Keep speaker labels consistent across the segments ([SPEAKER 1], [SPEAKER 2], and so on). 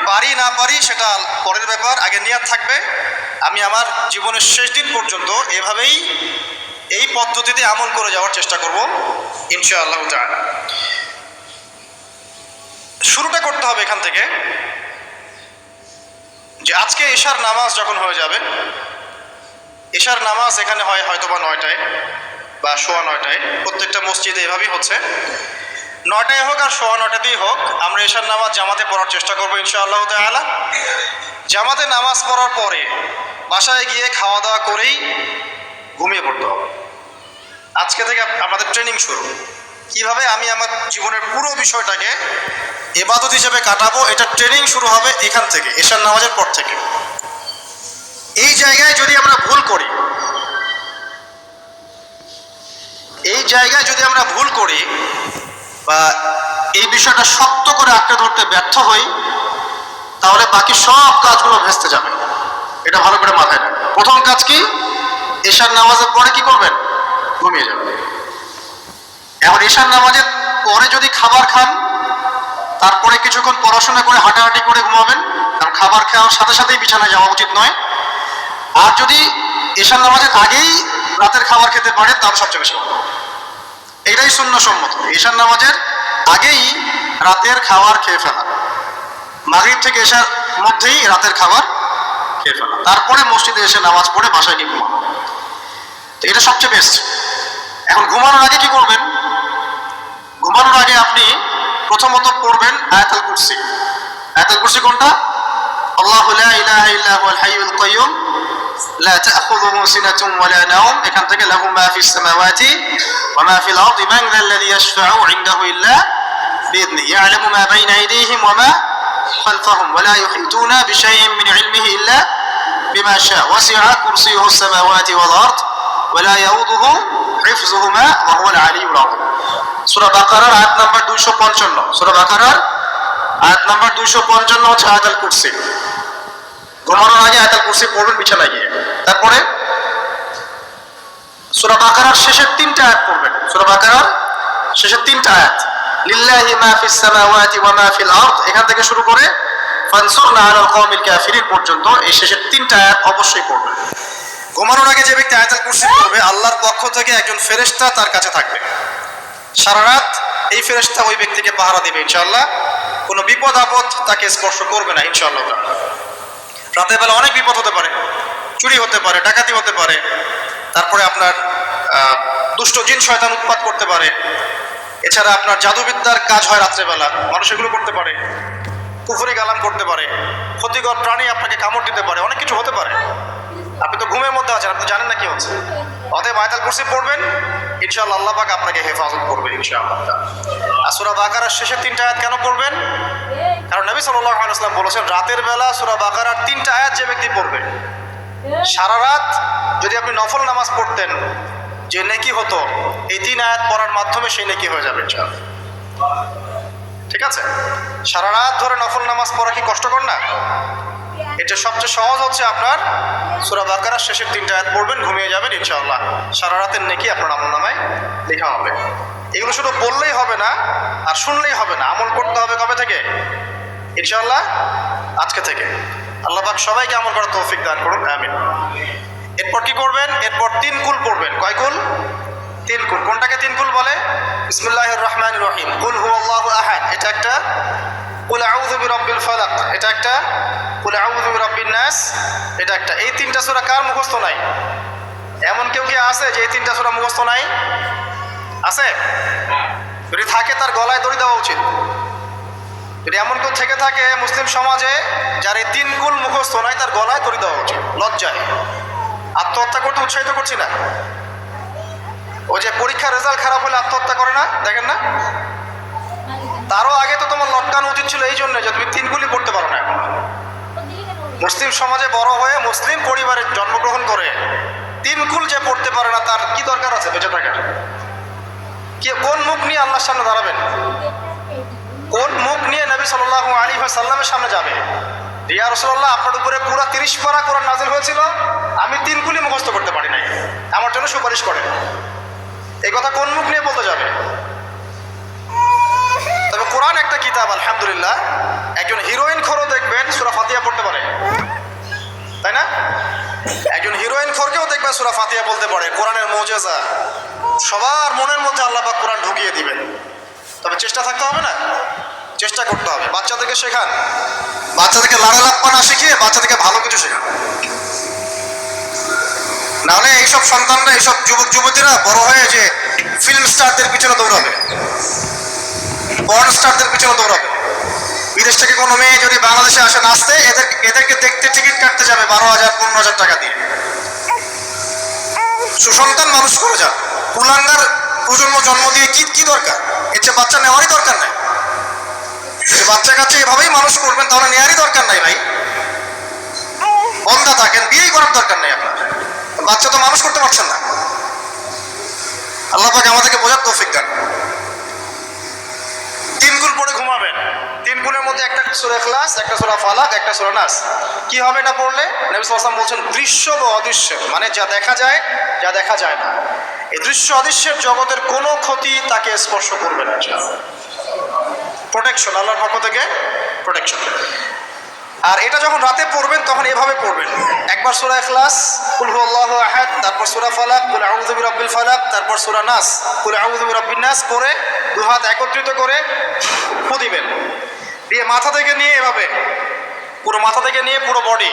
[SPEAKER 1] পারি না পারি সেটা পরের ব্যাপার, আগে নিয়ত থাকবে আমি আমার জীবনের শেষ দিন পর্যন্ত এভাবেই এই পদ্ধতিতে আমল করে যাওয়ার চেষ্টা করব ইনশাআল্লাহ তাআলা। শুরুটা করতে হবে এখান থেকে যে আজকে এশার নামাজ যখন হয়ে যাবে, এশার নামাজ এখানে হয় হয়তোবা 9টায় বা 9:15টায়, প্রত্যেকটা মসজিদে এভাবেই হচ্ছে। 9টায় হোক আর 9:15তেই হোক আমরা এশার নামাজ জামাতে পড়ার চেষ্টা করবো ইনশাআল্লাহ তাআলা। জামাতে নামাজ পড়ার পরে বাসায় গিয়ে খাওয়া দাওয়া করেই ঘুমিয়ে পড়তে হবে। আজকে থেকে আমাদের ট্রেনিং শুরু, কিভাবে আমি আমার জীবনের পুরো বিষয়টাকে ইবাদত হিসেবে কাটাবো, এটা ট্রেনিং শুরু হবে এখান থেকে, এশার নামাজের পর থেকে। এই জায়গায় যদি আমরা ভুল করি, এই জায়গায় যদি আমরা ভুল করি বা এই বিষয়টা শক্ত করে আঁকড়ে ধরতে ব্যর্থ হই, তাহলে বাকি সব কাজগুলো ভেস্তে যাবে। এটা ভালো করে মাথায় রাখবেন। প্রথম কাজ কি? এশার নামাজের পরে কি করবেন? ঘুমিয়ে যাবেন। এখন এশার নামাজের পরে যদি খাবার খান, তারপরে কিছুক্ষণ পড়াশোনা করে হাঁটাহাঁটি করে ঘুমাবেন, কারণ খাবার খাওয়ার সাথে সাথেই বিছানায় যাওয়া উচিত নয়। আর যদি এশার নামাজের আগেই রাতের খাবার খেতে পারেন তাহলে সবচেয়ে বেশি ভালো। এটাই সুন্নতসম্মত, এশার নামাজের আগেই রাতের খাবার খেয়ে ফেলা, মাগরিব থেকে এশার মধ্যেই রাতের খাবার খেয়ে ফেলা, তারপরে মসজিদে এসে নামাজ পড়ে বাসায় গিয়ে ঘুমানো। তো এটা সবচেয়ে বেস্ট। এখন ঘুমানোর আগে কি করবেন? ঘুমানোর আগে আপনি প্রথমত পড়বেন আয়াতুল কুরসি। আয়াতুল কুরসি কোনটা? আল্লাহু লা ইলাহা ইল্লা হুয়াল হাইয়ুল কাইয়্যুম লা তা'খুযুহু সিনাতুন ওয়া লা নাওম, এখান থেকে লাহু মা ফিস সামাওয়াতি ওয়া মা ফিল আরদি মান যাল্লাযী ইয়াশফা'ু ইনদাহু ইল্লা বিইذনিহি ইয়া'লামু মা বাইনা আইদিহিম ওয়া মা খালফাহুম ওয়া লা ইউহিতুনা বিশাইইন মিন ইলমিহি ইল্লা বিমা শা'a ওয়াসি'a কুরসিয়ুহু সামাওয়াতি ওয়াল আরদ ওয়া লা ইয়াউদুহু হিফযুহুমা ওয়া হুয়াল আলিয়্যুল আযীম। সূরা বাকারার আয়াত নাম্বার 255। সূরা বাকারার আয়াত নাম্বার 255 হচ্ছে আয়াতুল কুরসি। ঘুমানোর আগে আয়াতুল কুরসি পড়বেন বিছানায় গিয়ে। তারপরে সূরা বাকারার শেষের 3টা আয়াত পড়বেন। সূরা বাকারার শেষের 3টা আয়াত, লিল্লাহি মা ফিস সামাওয়াতি ওয়া মা ফিল আরদ, এখান থেকে শুরু করে ফানসুরনা আলাল কওমিল কাফিরিন পর্যন্ত এই শেষের 3টা আয়াত অবশ্যই পড়বেন। ঘুমানোর আগে যে ব্যক্তি আয়াতুল কুরসি পড়বে, আল্লাহর পক্ষ থেকে একজন ফেরেশতা তার কাছে থাকবে সারা রাত। এই ফেরেশতা ওই ব্যক্তিকে পাহারা দেবে ইনশাআল্লাহ। কোনো বিপদ আপদ তাকে স্পর্শ করবে না ইনশাআল্লাহ। রাতের বেলা অনেক বিপদ হতে পারে, চুরি হতে পারে, ডাকাতি হতে পারে, তারপরে আপনার দুষ্ট জিন শয়তান উৎপাত করতে পারে। এছাড়া আপনার জাদুবিদ্যার কাজ হয় রাত্রেবেলা, মানুষ এগুলো করতে পারে, কুফরি কালাম করতে পারে, ক্ষতিকর প্রাণী আপনাকে কামড় দিতে পারে, অনেক কিছু হতে পারে। আপনি তো ঘুমের মধ্যে আছেন, আপনি জানেন না কি হচ্ছে। অতএব আয়াতুল কুরসি পড়বেন, ইনশাআল্লাহ আল্লাহ পাক আপনাকে হেফাজত করবেন ইনশাআল্লাহ। আর সূরা বাকারার শেষের 3টা আয়াত কেন পড়বেন? কারণ নবী সাল্লাল্লাহু আলাইহি ওয়াসাল্লাম বলেছেন, রাতের বেলা সূরা বাকারার 3টা আয়াত যে ব্যক্তি পড়বে, সারা রাত যদি আপনি নফল নামাজ পড়তেন যে নেকি হতো, এই 3 আয়াত পড়ার মাধ্যমে সেই নেকি হয়ে যাবে ইনশাআল্লাহ। ঠিক আছে? সারা রাত ধরে নফল নামাজ পড়া কি কষ্টকর না? এটা সবচেয়ে সহজ হচ্ছে আপনার সূরা বাকারার শেষের 3টা আয়াত পড়বেন, ঘুমিয়ে যাবেন ইনশাআল্লাহ। সারা রাতের নেকি আপনার আমলনামায় লেখা হবে। এগুলো শুধু বললেই হবে না আর শুনলেই হবে না, আমল করতে হবে কবে থেকে? ইনশাআল্লাহ আজকে থেকে। আল্লাহ পাক সবাইকে আমল করার তৌফিক দান করুন, আমিন। এরপর কি করবেন? এরপর 3 কুল পড়বেন। কয় কুল? 3 কুল। কোনটাকে 3 কুল বলে? বিসমিল্লাহির রহমানির রহিম, কুল হুয়াল্লাহু আহাদ এটা একটা, কুল আউযু বিরাব্বিল ফালাক এটা একটা, কুল আউযু বিরাব্বিন নাস এটা একটা। এই 3টা সূরা কার মুখস্থ নাই? এমন কেউ কি আছে যে এই 3টা সূরা মুখস্থ নাই? আছে? যদি থাকে তার গলায় দড়ি দেওয়া উচিত। যদি এমন কেউ থেকে থাকে মুসলিম সমাজে যার এই 3 কুল মুখস্থ নাই, তার গলায় দড়ি দেওয়া উচিত লজ্জায়। আত্মহত্যা করতে উৎসাহিত করছি না। ও যে পরীক্ষার রেজাল্ট খারাপ হলে আত্মহত্যা করে না, দেখেন না? তারও আগে তো তোমার লটকানো উচিত ছিল এই জন্য যে তুমি 3 কুলই পড়তে পারো না। মুসলিম সমাজে বড় হয়ে মুসলিম পরিবারে জন্মগ্রহণ করে 3 কুল যে পড়তে পারে না, তার কি দরকার আছে বেঁচে থাকার? কোন মুখ নিয়ে আল্লাহর সামনে দাঁড়াবেন? কোন মুখ নিয়ে নবী সাল্লাল্লাহু আলাইহি ওয়াসাল্লামের সামনে যাবে? ইয়া রাসূলুল্লাহ, আপনার উপরে পুরো 30 পারা কোরআন নাযিল হয়েছিল, আমি 3 কুলই মুখস্থ করতে পারি নাই, আমার জন্য সুপারিশ করেন। এই কথা কোন মুখ নিয়ে বলতে যাবে? তবে কোরআন একটা কিতাব, আলহামদুলিল্লাহ। একজন হিরোইন খোরও দেখবেন দেখবেন সূরা ফাতিহা বলতে পারে, কোরআনের মুজিজা। সবার মনের মধ্যে আল্লাহ পাক কোরআন ঢুকিয়ে দিবেন, তবে চেষ্টা থাকতে হবে না, চেষ্টা করতে হবে। বাচ্চাদেরকে শেখান, বাচ্চাদেরকে লাড়া লাপ্পা না শিখিয়ে বাচ্চাদেরকে ভালো কিছু শেখান। নাহলে এইসব সন্তানরা, এইসব যুবক যুবতীরা বড় হয়ে যে ফিল্ম স্টারদের পিছনে দৌড়াবে, পর্ন স্টারদের পিছনে দৌড়াবে। বিদেশ থেকে কোনো মেয়ে যদি বাংলাদেশে আসে নাচতে, এদেরকে দেখতে টিকিট কাটতে যাবে 12,000 15,000 টাকা দিয়ে। সুসন্তান মানুষ করে যান, কুলাঙ্গার প্রজন্ম জন্ম দিয়ে কি দরকার? এর চেয়ে বাচ্চা নেওয়ারই দরকার নাই। বাচ্চা কাচ্চা এভাবেই মানুষ করবেন, তাহলে নেওয়ারই দরকার নাই ভাই। বন্ধা থাকেন, বিয়েই করার দরকার নেই আপনার। বাচ্চা তো মানুষ করতে পারছেন না। আল্লাহ পাক আমাদেরকে বোঝার তৌফিক দেন। 3 গুণ পড়ে ঘুমাবেন। 3 গুণের মধ্যে একটা সূরা ইখলাস, একটা সূরা ফালাক, একটা সূরা নাস। কি হবে না পড়লে? নবী সাল্লাল্লাহু আলাইহি ওয়াসাল্লাম বলছেন, দৃশ্য বা অদৃশ্য, মানে যা দেখা যায়, যা দেখা যায় না, এই দৃশ্য অদৃশ্যের জগতের কোনো ক্ষতি তাকে স্পর্শ করবে না। প্রোটেকশন, আল্লাহর পক্ষ থেকে প্রোটেকশন। আর এটা যখন রাতে পড়বেন তখন এভাবে পড়বেন, একবার সূরা ইখলাস, কুল হুয়াল্লাহু আহাদ, তারপর সূরা ফালাক, কুল আউযু বিরাব্বিল ফালাক, তারপর সূরা নাস, কুল আউযু বিরাব্বিন নাস পড়ে 2 হাত একত্রিত করে ফু দিবেন। দিয়ে মাথা থেকে নিয়ে এভাবে, পুরো মাথা থেকে নিয়ে পুরো বডি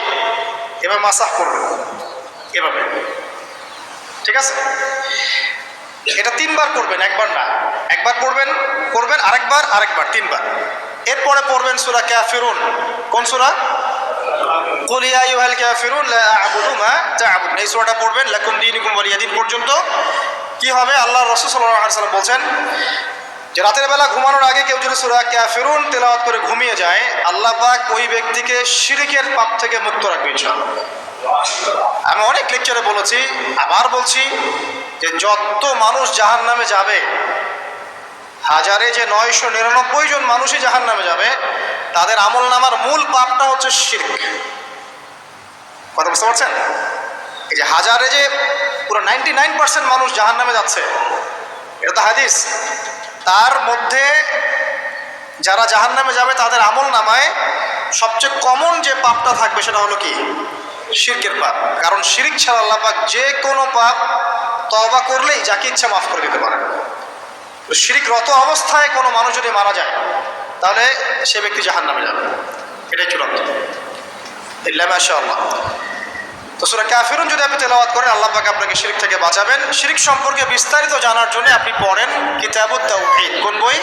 [SPEAKER 1] এভাবে মাসাজ করবেন, এভাবে। ঠিক আছে? এটা 3 বার করবেন, একবার না। একবার করবেন, আরেকবার, 3 বার। এরপরে পড়বেন সূরা কাফিরুন। কোন সূরা? কুল ইয়া আইয়ুহাল কাফিরুন লা আ'বুদু মা তা'বুদুন। এই সূরাটা পড়বেন লাকুম দীনুকুম ওয়ালিয়া দীন পর্যন্ত। কি হবে? আল্লাহর রাসূল সাল্লাল্লাহু আলাইহি ওয়াসাল্লাম বলছেন যে রাতের বেলা ঘুমানোর আগে কেউ যদি সূরা কাফিরুন তেলাওয়াত করে ঘুমিয়ে যায়, আল্লাহ পাক ওই ব্যক্তিকে শিরকের পাপ থেকে মুক্ত রাখবে ইনশাআল্লাহ। আমি অনেক লেকচারে বলেছি, আবার বলছি, যে যত মানুষ জাহান্নামে যাবে, হাজারে যে 999 জন মানুষই জাহান্নামে যাবে, তাদের আমলনামার মূল পাপটা হচ্ছে শিরক। কথা বুঝতে পারছেন? এই যে হাজারে যে পুরো 99% মানুষ জাহান্নামে যাচ্ছে, এটা তো হাদিস। তার মধ্যে যারা জাহান্নামে যাবে তাদের আমলনামায় সবচেয়ে কমন যে পাপটা থাকবে সেটা হলো কি? শিরকের পাপ। কারণ শিরক ছাড়া আল্লাহ পাক যে কোনো পাপ তওবা করলেই যাকে ইচ্ছা মাফ করে দিতে পারেন। শিরকরত অবস্থায় কোনো মানুষ যদি মারা যায়, তাহলে সে ব্যক্তি জাহান্নামে যাবে, এটাই চূড়ান্ত। ইল্লা মাশাআল্লাহ। তো সূরা কাফিরুন যদি আপনি তেলাওয়াত করেন, আল্লাহ পাক আপনাকে শিরক থেকে বাঁচাবেন। শিরক সম্পর্কে বিস্তারিত জানার জন্য আপনি পড়েন কিতাবুত তাওহীদ। কোন বই?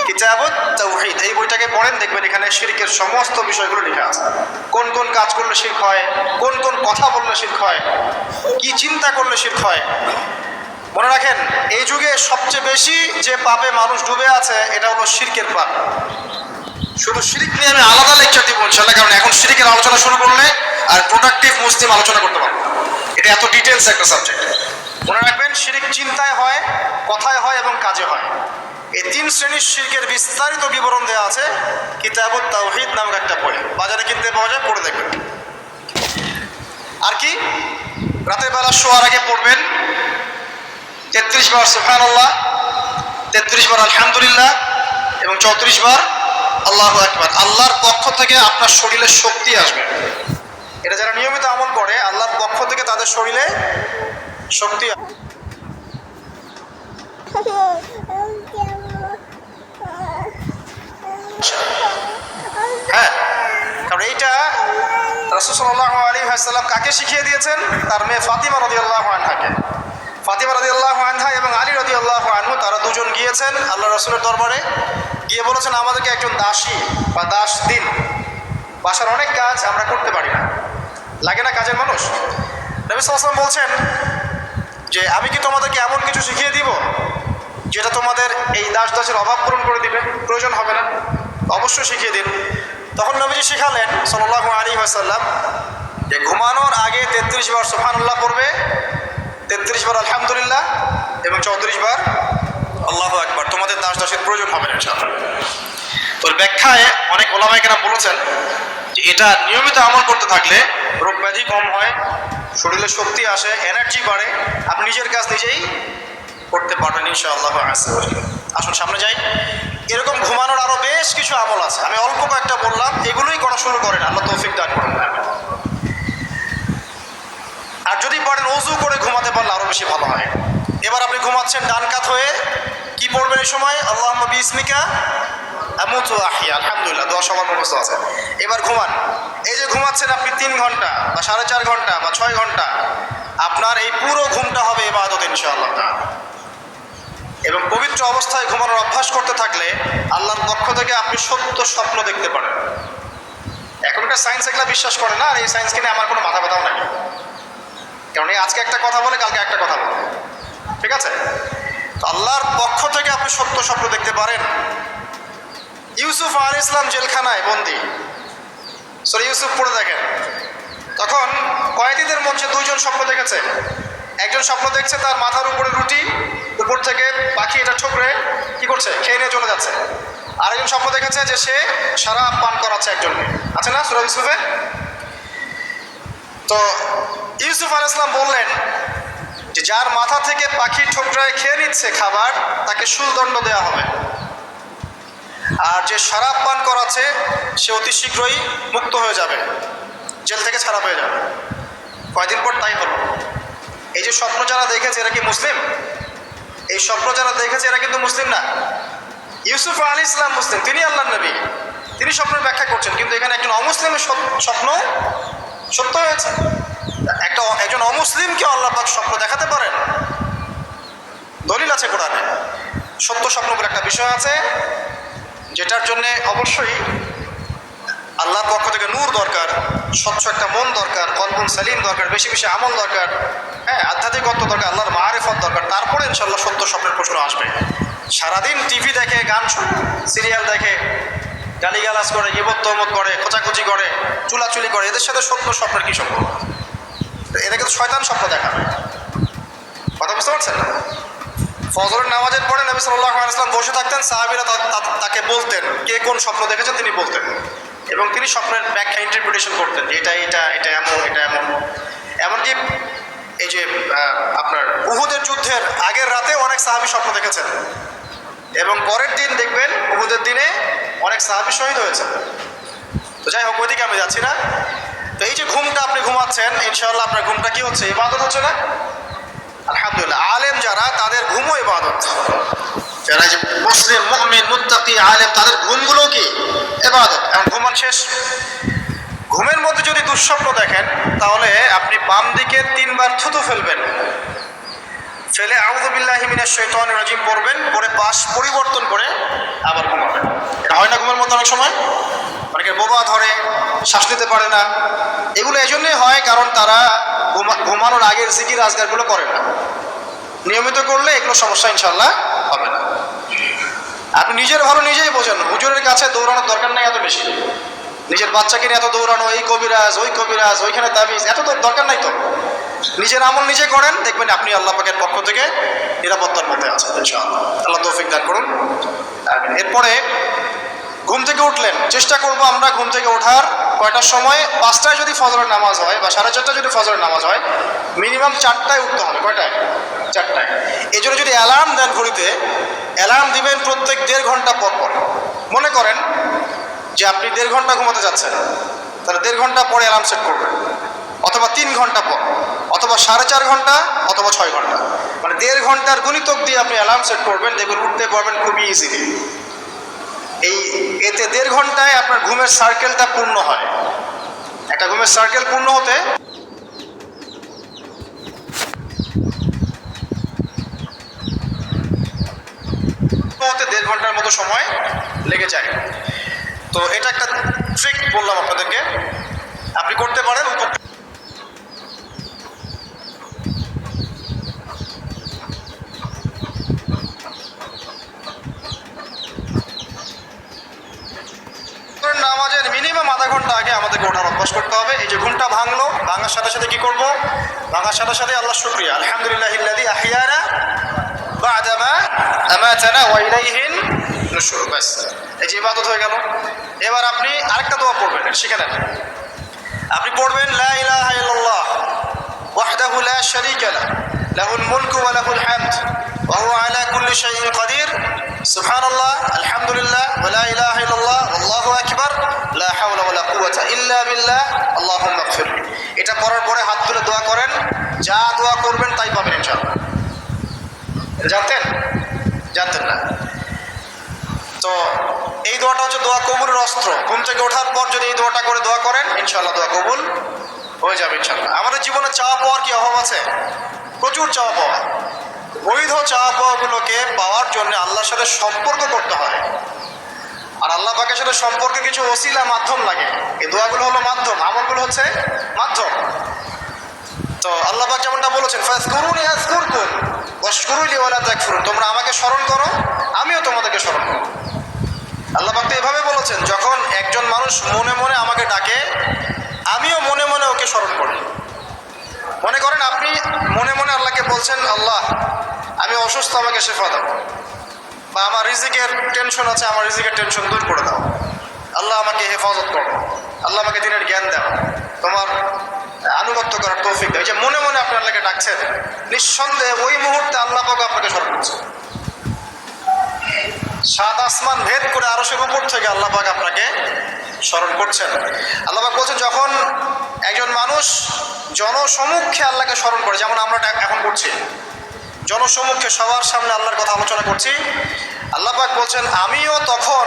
[SPEAKER 1] কিতাবুত তাওহীদ। এই বইটাকে পড়েন, দেখবেন এখানে শিরকের সমস্ত বিষয়গুলো লেখা আছে। কোন কোন কাজ করলে শিরক হয়, কোন কোন কথা বললে শিরক হয়, কি চিন্তা করলে শিরক হয়। মনে রাখেন, এই যুগে সবচেয়ে বেশি যে পাপে মানুষ ডুবে আছে এটা হলো শিরকের পাপ। শুধু শিরক নিয়ে আমি আলাদা লেকচার দিব ইনশাআল্লাহ, কারণ এখন শিরকের আলোচনা শুরু করলে আর প্রোডাক্টিভ মুসলিম আলোচনা করতে পারবো। এটা এত ডিটেলস একটা সাবজেক্ট। মনে রাখবেন, শিরক চিন্তায় হয়, কথায় হয় এবং কাজে হয়। এই 3 শ্রেণীর শিরকের বিস্তারিত বিবরণ দেওয়া আছে কিতাবুত তাওহীদ নামক একটা বই। বাজারে কিনতে পাওয়া যায়, পড়ে দেখবেন। আর কি? রাতের বেলা শোয়ার আগে পড়বেন 33 বার সুবহানাল্লাহ, 33 বার আলহামদুলিল্লাহ এবং 34 বার আল্লাহু আকবার। আল্লাহর পক্ষ থেকে আপনার শরীরে শক্তি আসবে। এটা যারা নিয়মিত আমল করে, আল্লাহর পক্ষ থেকে তাদের শরীরে শক্তি। হ্যাঁ, কারণ এইটা রাসূল সাল্লাল্লাহু আলাইহি ওয়াসাল্লাম কাকে শিখিয়ে দিয়েছেন? তার মেয়ে ফাতিমা রাদিয়াল্লাহু আনহাকে। ফাতিমা রাদিয়াল্লাহু আনহা এবং আলী রাদিয়াল্লাহু আনহু, তারা দুজন গিয়েছেন আল্লাহ রাসূলের দরবারে। গিয়ে বলেছেন, আমাদেরকে একজন দাসী বা দাস দিন। বাসার অনেক কাজ আমরা করতে পারি না, লাগে না কাজের মানুষ? নবী সাল্লাল্লাহু আলাইহি ওয়াসাল্লাম বলছেন যে আমি কি তোমাদেরকে এমন কিছু শিখিয়ে দিব যেটা তোমাদের এই দাসের অভাব পূরণ করে দিবে, প্রয়োজন হবে না? অবশ্যই শিখিয়ে দিন। তখন নবীজি শিখালেন সাল্লাল্লাহু আলাইহি ওয়াসাল্লাম যে ঘুমানোর আগে 33 বার সুবহানাল্লাহ পড়বে, 33 বার আলহামদুলিল্লাহ এবং 34 বার আল্লাহু আকবার। তোমাদের দাসের প্রয়োজন হবে না ইনশাআল্লাহ। তোর ব্যাখ্যায় অনেক ওলামায়ে কেরাম বলেছেন যে এটা নিয়মিত আমল করতে থাকলে রোগ ব্যাধি কম হয়, শরীরে শক্তি আসে, এনার্জি বাড়ে, আপনি নিজের কাজ নিজেই করতে পারবেন ইনশাআল্লাহ। আসুন সামনে যাই। এরকম ঘুমানোর আরো বেশ কিছু আমল আছে, আমি অল্প কয়েকটা বললাম, এগুলোই করা শুরু করেন, আল্লাহ তৌফিক দান করুন। আর যদি পড়েন করেন ওযু করে ঘুমাতে পারলে আরো বেশি ভালো হয়। এবার আপনি ঘুমাচ্ছেন ডান কাত হয়ে, কি পড়বেন এই সময়? আল্লাহুম্মা বিসমিকা আমুতু ওয়া আহইয়া, আলহামদুলিল্লাহ, দোয়া সবার মুখস্থ আছে। এবার ঘুমান। এই যে ঘুমাচ্ছেন আপনি 3 ঘন্টা বা 4.5 ঘন্টা বা 6 ঘন্টা, আপনার এই পুরো ঘুমটা হবে ইবাদত ইনশাআল্লাহ। এবং পবিত্র অবস্থায় ঘুমানোর অভ্যাস করতে থাকলে আল্লাহর পক্ষ থেকে আপনি সত্য স্বপ্ন দেখতে পারেন। এখনকার সায়েন্স এগুলা বিশ্বাস করে না, আর এই সায়েন্সকে নিয়ে আমার কোনো মাথা ব্যথাও নাই, কারণ এই আজকে একটা কথা বলে কালকে একটা কথা বলে, ঠিক আছে? আল্লাহর পক্ষ থেকে আপনি সত্য স্বপ্ন দেখতে পারেন। ইউসুফ আলাইহিস সালাম জেলখানায় বন্দী, সূরা ইউসুফ পড়ে দেখেন। তখন কয়েদিদের মধ্যে 2 জন স্বপ্ন দেখেছে। একজন স্বপ্ন দেখছে তার মাথার উপরে রুটি, উপর থেকে পাখি এটা ঠোকরে কি করছে, খেয়ে নিয়ে চলে যাচ্ছে। আরেকজন স্বপ্ন দেখেছে যে সে শরাব পান করাচ্ছে একজনকে, আছে না সূরা ইউসুফে? তো ইউসুফ আলাইহিস সালাম বললেন যে যার মাথা থেকে পাখি ঠোকরায় খেয়ে নিচ্ছে খাবার, তাকে শুলদণ্ড দেওয়া হবে, আর যে শরাব পান করাচ্ছে সে অতি শীঘ্রই মুক্ত হয়ে যাবে, জেল থেকে ছাড়া পেয়ে যাবে। কয়দিন পর তাই হলো। এই যে স্বপ্ন যারা দেখেছে এরা কি মুসলিম? এই স্বপ্ন যারা দেখেছে এরা কিন্তু মুসলিম না। ইউসুফ আলাইহিস সালাম মুসলিম, তিনি আল্লাহর নবী, তিনি স্বপ্নের ব্যাখ্যা করছেন, কিন্তু এখানে একজন অমুসলিমের স্বপ্ন সত্য হয়েছে। একজন অমুসলিমকে আল্লাহ পাক স্বপ্ন দেখাতে পারেন, দলিল আছে কোরআনে। সত্য স্বপ্ন বলে একটা বিষয় আছে, যেটার জন্যে অবশ্যই আল্লাহর পক্ষ থেকে নূর দরকার, স্বচ্ছ একটা মন দরকার, কলবুন সালিম দরকার, বেশি বেশি আমল দরকার, হ্যাঁ, আধ্যাত্মিকত্ব দরকার, আল্লাহর মারিফত দরকার। তারপরে ইনশাআল্লাহ সত্য স্বপ্নের প্রশ্ন আসবে। সারাদিন টিভি দেখে, গান সিরিয়াল দেখে, গালিগালাজ করে, গীবত তহমত করে, খোঁচাখুচি করে, চুলাচুলি করে, এদের সাথে সত্য স্বপ্নের কি সম্পর্ক? এদেরকে তো শয়তান স্বপ্ন দেখাবে। কথা বুঝতে পারছেন না? ফজরের নামাজের পরে নবী সাল্লাল্লাহু আলাইহি ওয়াসাল্লাম বসে থাকতেন, সাহাবীরা তাকে বলতেন কে কোন স্বপ্ন দেখেছেন তিনি বলতেন, এবং তিনি স্বপ্নের ব্যাখ্যা ইন্টারপ্রিটেশন করতেন যে এটা এটা এটা এমন, এটা এমন। এমনকি এই যে আপনার উহুদের যুদ্ধের আগের রাতে অনেক সাহাবী স্বপ্ন দেখেছেন, এবং পরের দিন দেখবেন উহুদের দিনে অনেক সাহাবী শহীদ হয়েছে। তো যাই হোক, ওইদিকে আমি যাচ্ছি না। তো এই যে ঘুমটা আপনি ঘুমাচ্ছেন, ইনশাআল্লাহ আপনার ঘুমটা কি হচ্ছে? ইবাদত হচ্ছে না? আলহামদুলিল্লাহ। আলেম যারা, তাদের ঘুমও ইবাদত। যারা যে মুসলিম, মুমিন, মুত্তাকি, আলেম, তাদের ঘুমগুলো কি ইবাদত। এখন ঘুমান শেষ, ঘুমের মধ্যে যদি দুঃস্বপ্ন দেখেন তাহলে আপনি বাম দিকে 3 বার থুতু ফেলবেন, ফেলে আউযু বিল্লাহি মিনাশ শাইতানির রাজিম পড়বেন, পরে পাশ পরিবর্তন করে আবার ঘুমাবেন। এটা হয় না ঘুমের মধ্যে অনেক সময়? অনেকের বোবা ধরে, শ্বাস নিতে পারে না। এগুলো এই জন্যই হয় কারণ তারা ঘুমানোর আগের জিকির আজকারগুলো করে না। নিয়মিত করলে এগুলো সমস্যা ইনশাল্লাহ হবে না। আপনি নিজের ভালো নিজেই বোঝেন, হুজুরের কাছে দৌড়ানোর দরকার নেই এত বেশি। নিজের বাচ্চাকে নিয়ে এত দৌড়ানো, এই কবিরাজ ওই কবিরাজ, ওইখানে তাবিজ, এত তো দরকার নাই। তো নিজের আমল নিজে করেন, দেখবেন আপনি আল্লাহ পাকের পক্ষ থেকে নিরাপত্তার মধ্যে আছেন ইনশাআল্লাহ। আল্লাহ তৌফিক দান করুন। এরপরে ঘুম থেকে উঠলেন, চেষ্টা করব আমরা ঘুম থেকে ওঠার কয়টার সময়? 5টায় যদি ফজরের নামাজ হয় বা 4:30টায় যদি ফজরের নামাজ হয়, মিনিমাম 4টায় উঠতে হবে। কয়টায়? 4টায়। এই জন্য যদি অ্যালার্ম দেন ঘড়িতে, অ্যালার্ম দিবেন প্রত্যেক 1.5 ঘন্টা পর পর। মনে করেন যে আপনি 1.5 ঘন্টা ঘুমাতে যাচ্ছেন, তাহলে 1.5 ঘন্টা পরে অ্যালার্ম সেট করবেন, অথবা 3 ঘন্টা পর, অথবা 4.5 ঘন্টা, অথবা 6 ঘন্টা। মানে 1.5 ঘন্টার গুণিতক দিয়ে আপনি অ্যালার্ম সেট করবেন, দেখবেন উঠতে পারবেন খুবই ইজিলি। এতে 1.5 ঘন্টায় আপনার ঘুমের সার্কেলটা পূর্ণ হয়। একটা ঘুমের সার্কেল পূর্ণ হতে 1.5 ঘন্টার মতো সময় লেগে যায়। তো এটা একটা ট্রিক বললাম আপনাদেরকে, আপনি করতে পারেন। নামাজের মিনিমাম আধা ঘন্টা আগে আমাদেরকে ওঠার অভ্যাস করতে হবে। এই যে ঘুমটা ভাঙলো, ভাঙার সাথে সাথে কি করব? ভাঙার সাথে সাথে আল্লাহ শুকরিয়া, আলহামদুলিল্লাহিল্লাযী আহইয়ানা বা'দা মা আমাতানা ওয়া ইলাইহিন নুশুর। বাস, এই যে ইবাদত হয়ে গেল। এবার আপনি আরেকটা দোয়া পড়বেন, শিখে নেন। আপনি পড়বেন লা ইলাহা ইল্লাল্লাহ ওয়াহদাহু লা শারীকা লাহু লাহুল মুলকু ওয়া লাহুল হামদ ওয়া হুয়া আলা কুল্লি শাইইন কাদির সুবহানাল্লাহ আলহামদুলিল্লাহ ওয়া লা ইলাহা ইল্লাল্লাহ আল্লাহু আকবার লা হাওলা ওয়া লা কুওয়াতা ইল্লা বিল্লাহ আল্লাহুম্মা ইগফিরলি। এটা পড়ার পরে হাত তুলে দোয়া করেন যা দোয়া করবেন তাই পাবেন ইনশাআল্লাহ। জানতেন? জানতেন না? তো এই দোয়াটা হচ্ছে দোয়া কবুলের অস্ত্র। ঘুম থেকে ওঠার পর যদি এই দোয়াটা করে দোয়া করেন ইনশাআল্লাহ দোয়া কবুল হয়ে যাবে ইনশাআল্লাহ। আমাদের জীবনে চাওয়া পাওয়ার কি অভাব আছে? প্রচুর চাওয়া পাওয়া। বৈধ চাওয়া পাওয়াগুলোকে পাওয়ার জন্য আল্লাহর সাথে সম্পর্ক করতে হয়, আর আল্লাহ পাকের সাথে সম্পর্কে কিছু ওসিলা মাধ্যম লাগে। এই দোয়াগুলো হলো মাধ্যম, আমলগুলো হচ্ছে মাধ্যম। তো আল্লাহ পাক যেমনটা বলেছেন, ফাযকুরুনি আযকুরকুম ওয়াশকুরুলি ওয়ালা তাকফুরুন, তোমরা আমাকে স্মরণ করো আমিও তোমাদেরকে স্মরণ করব। আল্লাহ পাক তো এভাবে বলেছেন, যখন একজন মানুষ মনে মনে আমাকে ডাকে আমিও মনে মনে ওকে স্মরণ করি। মনে করেন আপনি মনে মনে আল্লাহকে বলছেন, আল্লাহ আমি অসুস্থ, আমাকে শেফা দাও, বা আমার রিজিকের টেনশন আছে, আমার রিজিকের টেনশন দূর করে দাও, আল্লাহ আমাকে হেফাজত করো, আল্লাহ আমাকে দিনের জ্ঞান দাও, তোমার আনুগত্য করার তৌফিক দাও। এই যে মনে মনে আপনি আল্লাহকে ডাকছেন, নিঃসন্দেহে ওই মুহূর্তে আল্লাহ পাক আপনাকে স্মরণ করছে। সাত আসমান ভেদ করে আরশের উপর থেকে আল্লাহ পাক আপনাকে স্মরণ করছেন। আল্লাহ পাক বলছেন, যখন একজন মানুষ জনসমক্ষে আল্লাহকে স্মরণ করে, যেমন আমরা এখন করছি, জনসমক্ষে সবার সামনে আল্লাহর কথা আলোচনা করছি, আল্লাহ পাক বলছেন আমিও তখন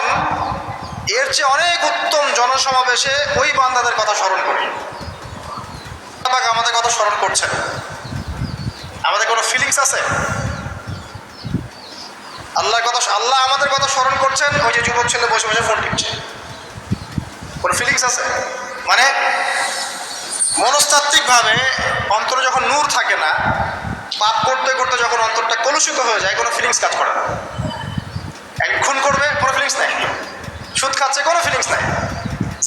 [SPEAKER 1] এর চেয়ে অনেক উত্তম জনসমাবেশে ওই বান্দাদের কথা স্মরণ করি। আল্লাহ পাক আমাদের কথা স্মরণ করছেন, আমাদের কোনো ফিলিংস আছে? আল্লাহ আমাদের কথা স্মরণ করছেন, ওই যে যুবক ছেলে বসে বসে ফোন টিপছে, কোনো ফিলিংস আছে? মানে মনস্তাত্ত্বিকভাবে অন্তরে যখন নূর থাকে না, পাপ করতে করতে যখন অন্তরটা কলুষিত হয়ে যায়, কোনো ফিলিংস কাজ করে না। খুন করবে, কোনো ফিলিংস নাই। সুদ খাচ্ছে, কোনো ফিলিংস নাই।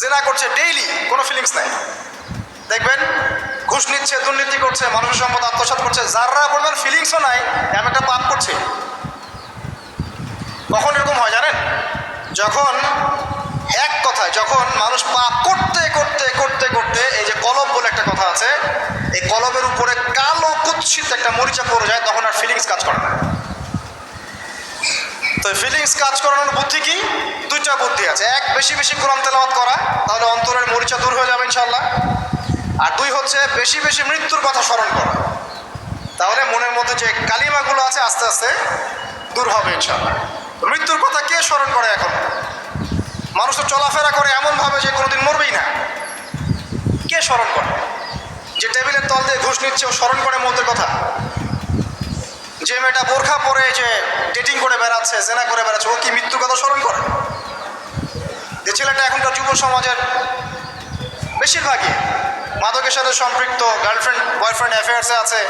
[SPEAKER 1] জেনা করছে ডেইলি, কোনো ফিলিংস নাই। দেখবেন ঘুষ নিচ্ছে, দুর্নীতি করছে, মানুষের সম্পদ আত্মসাৎ করছে, যারা বলবেন ফিলিংসও নাই, আমি একটা পাপ করছি। কখন এরকম হয় জানেন? যখন এক কথায় যখন মানুষ পাপ করতে করতে করতে করতে, এই যে কলব বলে একটা কথা আছে, এই কলবের উপরে কালো কুৎসিত একটা মরিচা পড়ে যায়, তখন আর ফিলিংস কাজ করে না। তো ফিলিংস কাজ করানোর বুদ্ধি কি? দুইটা বুদ্ধি আছে। এক, বেশি বেশি কোরআন তেলাওয়াত করা, তাহলে অন্তরের মরিচা দূর হয়ে যাবে ইনশাআল্লাহ। আর দুই হচ্ছে বেশি বেশি মৃত্যুর কথা স্মরণ করা, তাহলে মনের মধ্যে যে কালিমাগুলো আছে আস্তে আস্তে দূর হবে ইনশাআল্লাহ। মৃত্যুর কথা কে স্মরণ করে এখন? মানুষ তো চলাফেরা করে এমনভাবে যে কোনোদিন মরবেই না। কে স্মরণ করে? যে টেবিলের তল দিয়ে ঘুষ নিচ্ছে ও স্মরণ করে মৌতের কথা? যে মেয়েটা বোরখা পরে যে ডেটিং করে বেড়াচ্ছে, জেনা করে বেড়াচ্ছে, ও কি মৃত্যুর কথা স্মরণ করে? যে ছেলেটা এখনকার যুব সমাজের বেশিরভাগই মাদকের সাথে সম্পৃক্ত, গার্লফ্রেন্ড বয়ফ্রেন্ড অ্যাফেয়ার্সে আছে,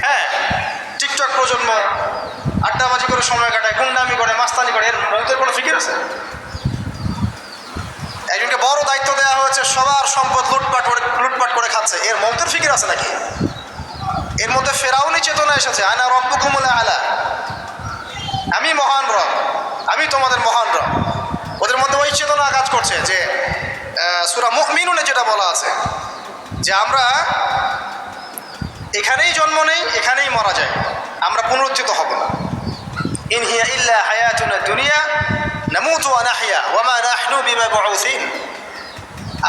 [SPEAKER 1] হ্যাঁ, টিকটক প্রজন্ম, আড্ডাবাজি করে সময় কাটায়, গুন্ডামি করে, মাস্তানি করে, এর মৌতের কোনো ফিকির আছে? একজনকে বড় দায়িত্ব দেওয়া হয়েছে, সবার সম্পদ লুটপাট করে খাচ্ছে, এর মৌতের ফিকির আছে নাকি? এর মধ্যে ফেরাউনি চেতনা এসেছে, আনা রব্বুকুমুল আলা, আমি মহান রব, আমি তোমাদের মহান রব। ওদের মধ্যে ওই চেতনা কাজ করছে যে সূরা মুমিনুনে যেটা বলা আছে যে আমরা এখানেই জন্ম নেই, এখানেই মারা যায়, আমরা পুনরুত্থিত হব না। ইন হিয়া ইল্লা হায়াতুনা দুনিয়া নামুতু ওয়া নাহইয়া ওয়া মা নাহনু বিমাবউসিন,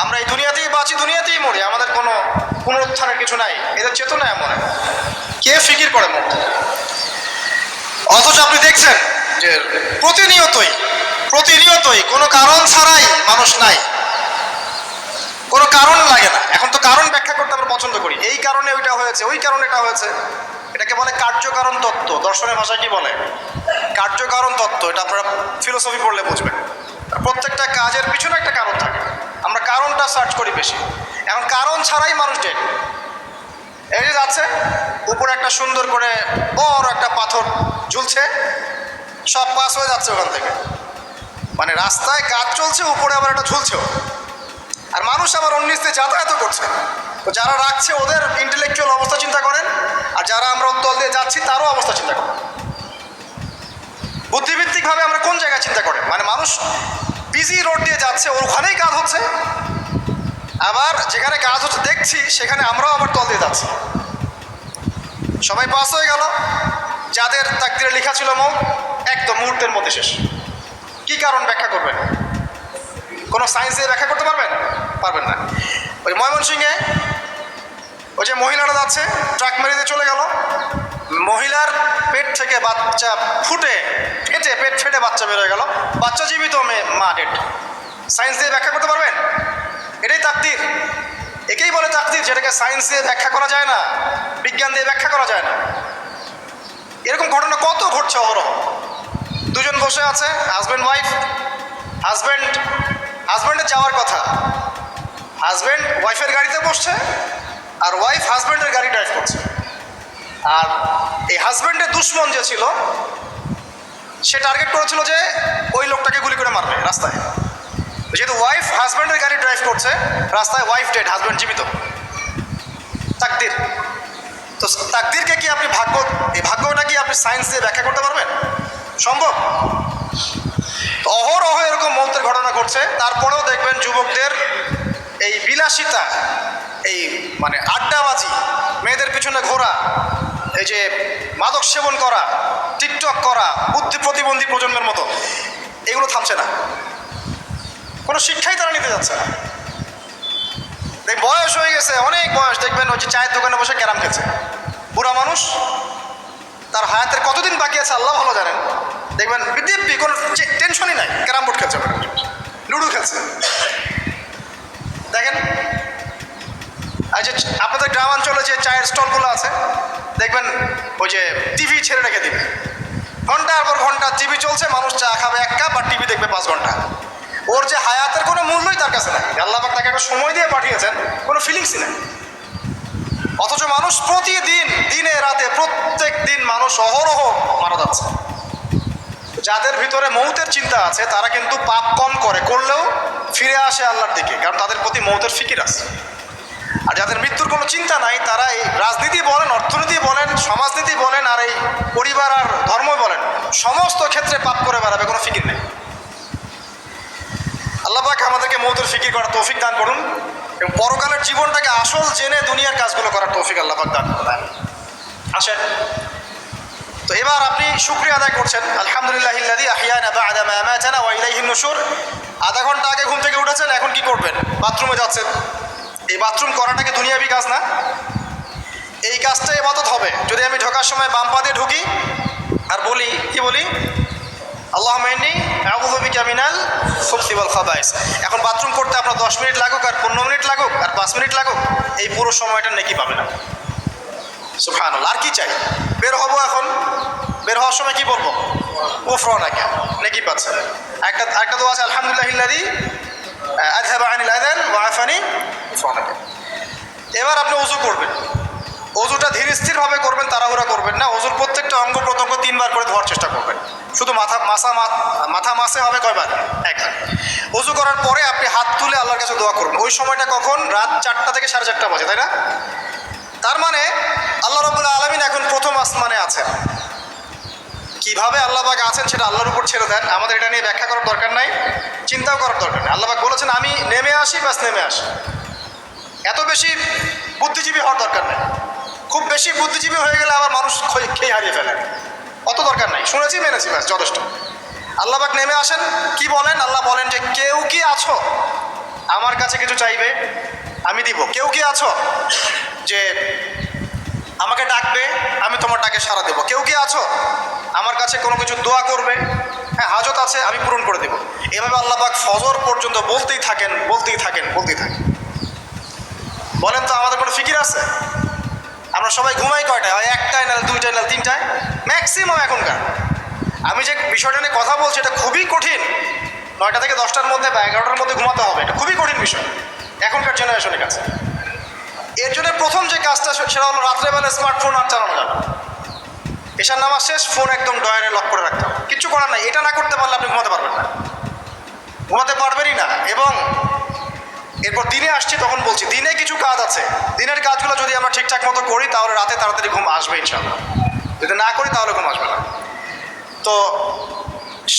[SPEAKER 1] আমরা এই দুনিয়াতেই বাঁচি, দুনিয়াতেই মরি, আমাদের কোনো পুনরুত্থানের কিছু নাই। এদের চেতনা এমন। কে ফিকির করে মত? অথচ আপনি দেখছেন যে প্রতিনিয়তই কোনো কারণ ছাড়াই মানুষ নাই, কোনো কারণ লাগে না। এখন তো কারণ ব্যাখ্যা করতে আমরা পছন্দ করি, এই কারণে ওইটা হয়েছে, ওই কারণে এটা হয়েছে। এটাকে বলে কার্যকারণ তত্ত্ব। দর্শনের ভাষায় কি বলে? কার্যকারণ তত্ত্ব। এটা আপনারা ফিলোসফি পড়লে বুঝবেন। প্রত্যেকটা কাজের পিছনে একটা কারণ থাকে, আমরা কারণটা সার্চ করি বেশি। এখন কারণ ছাড়াই মানুষ ডেট। এই যে যাচ্ছে, উপরে একটা সুন্দর করে বড় একটা পাথর ঝুলছে, সব পাস হয়ে যাচ্ছে ওখান থেকে। মানে রাস্তায় কাজ চলছে, উপরে আবার একটা ঝুলছেও, আর মানুষ আবার অন্যিস্তে যাতায়াত করছে। তো যারা রাখছে ওদের ইন্টেলেকচুয়াল অবস্থা চিন্তা করেন, আর যারা আমরা তল দিয়ে যাচ্ছি তারও অবস্থা চিন্তা করেন। বুদ্ধিভিত্তিকভাবে আমরা কোন জায়গায় চিন্তা করেন? মানে মানুষ বিজি রোড দিয়ে যাচ্ছে, ওখানেই কাজ হচ্ছে, আবার যেখানে কাজ হচ্ছে দেখছি সেখানে আমরাও আবার তল দিয়ে যাচ্ছি। সবাই পাস হয়ে গেল, যাদের তাকদিরে লেখা ছিল মৌত, একদম মুহূর্তের মধ্যে শেষ। কি কারণ ব্যাখ্যা করবেন? কোনো সায়েন্স দিয়ে ব্যাখ্যা করতে পারবেন? পারবেন না। ওই ময়মনসিংহে ওই যে মহিলারা
[SPEAKER 2] আছে, ট্রাক মেরে দিয়ে চলে গেল, মহিলার পেট থেকে বাচ্চা পেট ফেটে বাচ্চা বের হয়ে গেল, বাচ্চা জীবিত, মা ডেড। সায়েন্স দিয়ে ব্যাখ্যা করতে পারবেন? এটাই তাকদীর। একেই বলে তাকদীর, যেটাকে সায়েন্স দিয়ে ব্যাখ্যা করা যায় না, বিজ্ঞান দিয়ে ব্যাখ্যা করা যায় না। এরকম ঘটনা কত ঘটছে অহরহ। দুজন বসে আছে, হাজব্যান্ড ওয়াইফ, হাজব্যান্ডের যাওয়ার কথা, হাজব্যান্ড ওয়াইফের গাড়িতে বসছে আর ওয়াইফ হাজব্যান্ডের গাড়ি ড্রাইভ করছে। আর এই হাজব্যান্ডের দুশ্মন যে ছিল সে টার্গেট করেছিল যে ওই লোকটাকে গুলি করে মারবে রাস্তায়। যেহেতু ওয়াইফ হাজব্যান্ডের গাড়ি ড্রাইভ করছে, রাস্তায় ওয়াইফ ডেড, হাজব্যান্ড জীবিত। তাকদীর। তো তাকদীরকে কি আপনি এই ভাগ্যটা কি আপনি সায়েন্স দিয়ে ব্যাখ্যা করতে পারবেন? সম্ভব? অহরহ এরকম মৌতের ঘটনা ঘটছে। তারপরেও দেখবেন যুবকদের এই বিলাসিতা, এই মানে আড্ডাবাজি, মেয়েদের পিছনে ঘোরা, এই যে মাদক সেবন করা, টিকটক করা, বুদ্ধি প্রতিবন্ধী প্রজন্মের মতো, এগুলো থামছে না। কোনো শিক্ষাই তারা নিতে যাচ্ছে না। বয়স হয়ে গেছে, অনেক বয়স, দেখবেন ওই যে চায়ের দোকানে বসে ক্যারাম খেলছে, বুড়া মানুষ, তার হায়াতের কতদিন বাকি আছে আল্লাহ ভালো জানেন। দেখবেন দিব্যি কোনো টেনশনই নাই, ক্যারাম বোর্ড খেলছে, লুডো খেলছে। দেখেন আর যে আপনাদের গ্রামাঞ্চলে যে চায়ের স্টলগুলো আছে, দেখবেন ওই যে টিভি ছেড়ে রেখে দিবে, ঘন্টার পর ঘন্টা টিভি চলছে, মানুষ চা খাবে 1 কাপ আর টিভি দেখবে 5 ঘন্টা। ওর যে হায়াতের কোনো মূল্যই তার কাছে নাই। আল্লাহ পাক তাকে একটা সময় দিয়ে পাঠিয়েছেন, কোনো ফিলিংসই নেই। অথচ মানুষ প্রতিদিন, দিনে রাতে, প্রত্যেক দিন মানুষ অহরহ মারা যাচ্ছে। যাদের ভিতরে মৌতের চিন্তা আছে তারা কিন্তু পাপ কম করলেও ফিরে আসে আল্লাহর দিকে, কারণ তাদের প্রতি মৌতের ফিকির আছে। আর যাদের মৃত্যুর কোনো চিন্তা নাই, তারা এই রাজনীতি বলেন, অর্থনীতি বলেন, সমাজনীতি বলেন, আর এই পরিবার আর ধর্ম বলেন, সমস্ত ক্ষেত্রে পাপ করে বেড়াবে, কোনো ফিকির নেই। আল্লাহ পাক আমাদেরকে মৌতের ফিকির করার তৌফিক দান করুন এবং পরকালের জীবনটাকে আসল জেনে দুনিয়ার কাজগুলো করার তৌফিক আল্লাহ পাক দান করুন। আসেন, তো এবার আপনি শুকরিয়া আদায় করছেন, আলহামদুলিল্লাহিল্লাযী আহইয়ানা বা'দা মা আমাতানা ওয়া ইলাইহিন নুশুর। আধা ঘন্টা আগে ঘুম থেকে উঠেছেন, এখন কি করবেন? বাথরুমে যাচ্ছেন। এই বাথরুম করাটা কি দুনিয়াবি কাজ না? এই কাজটা ইবাদত হবে যদি আমি ঢোকার সময় বাম পা দিয়ে ঢুকি আর বলি, কি বলি? আল্লাহুম্মা ইন্নী আউযু বিকা মিনাল খুবসি ওয়াল খাবাইস। এখন বাথরুম করতে আপনার 10 মিনিট লাগুক আর 15 মিনিট লাগুক আর 5 মিনিট লাগুক, এই পুরো সময়টা নেকি পাবেন না। সুবহানাল্লাহ। আর কি চাই? বের হব, এখন বের হওয়ার সময় কি বলবো? গুফরানাকা, নেকি পাচ্ছেন। একটা দোয়া আছে, আলহামদুলিল্লাহিল্লাযী আযহাবা আনিল আযান ওয়া আফানি গুফরানাকা। এবার আপনি ওযু করবেন। ওযুটা ধীর স্থিরভাবে করবেন, তাড়াহুড়া করবেন না। ওযুর প্রত্যেকটা অঙ্গ প্রত্যঙ্গ 3 বার করে ধোয়ার চেষ্টা করবেন। শুধু মাথা মাসে হবে কয়বার? 1 বার। ওযু করার পরে আপনি হাত তুলে আল্লাহর কাছে দোয়া করবেন। ওই সময়টা কখন? রাত 4টা থেকে 4:30 বাজে, তাই না? তার মানে আল্লাহ রাব্বুল আলামিন এখন প্রথম আসমানে আছেন। কিভাবে আল্লাহ পাক আছেন সেটা আল্লাহর উপর ছেড়ে দেন, আমাদের এটা নিয়ে ব্যাখ্যা করার দরকার নাই, চিন্তাও করার দরকার নেই। আল্লাহ পাক বলেছেন আমি নেমে আসি, ব্যাস নেমে আসি। এত বেশি বুদ্ধিজীবী হওয়ার দরকার নেই। খুব বেশি বুদ্ধিজীবী হয়ে গেলে আবার মানুষ খেয়ে হারিয়ে ফেলে, অত দরকার নাই। শুনেছি, মেনেছি, ব্যাস যথেষ্ট। আল্লাহ পাক নেমে আসেন, কি বলেন? আল্লাহ বলেন যে কেউ কি আছো আমার কাছে কিছু চাইবে, আমি দিব। কেউ কি আছো যে আমাকে ডাকবে, আমি তোমার ডাকে সাড়া দেবো। কেউ কি আছো আমার কাছে কোনো কিছু দোয়া করবে, হ্যাঁ হাজত আছে, আমি পূরণ করে দেবো। এভাবে আল্লাহ পাক ফজর পর্যন্ত বলতেই থাকেন। বলেন তো আমাদের কোনো ফিকির আছে? আমরা সবাই ঘুমাই কয়টায়? হয় 1টায়, নাহলে 2টায়, নাহলে 3টায়, ম্যাক্সিমাম এখনকার। আমি যে বিষয়টা নিয়ে কথা বলছি এটা খুবই কঠিন। 9টা থেকে 10টার মধ্যে বা 11টার মধ্যে ঘুমাতে হবে, এটা খুবই কঠিন বিষয় এখনকার জেনারেশনের কাছে। এর জন্য প্রথম যে কাজটা সেটা হলো রাত্রেবেলা স্মার্টফোন আর চালানো যাবে। এশার নামাজ শেষ, ফোন একদম ডয়ারে লক করে রাখতে হবে, কিচ্ছু করার নাই। এটা না করতে পারলে আপনি ঘুমাতে পারবেন না, ঘুমাতে পারবেনই না। এবং এরপর দিনে আসছি, তখন বলছি দিনে কিছু কাজ আছে, দিনের কাজগুলো যদি আমরা ঠিকঠাক মতো করি তাহলে রাতে তাড়াতাড়ি ঘুম আসবে ইনশাআল্লাহ। যদি না করি তাহলে ঘুম আসবে না। তো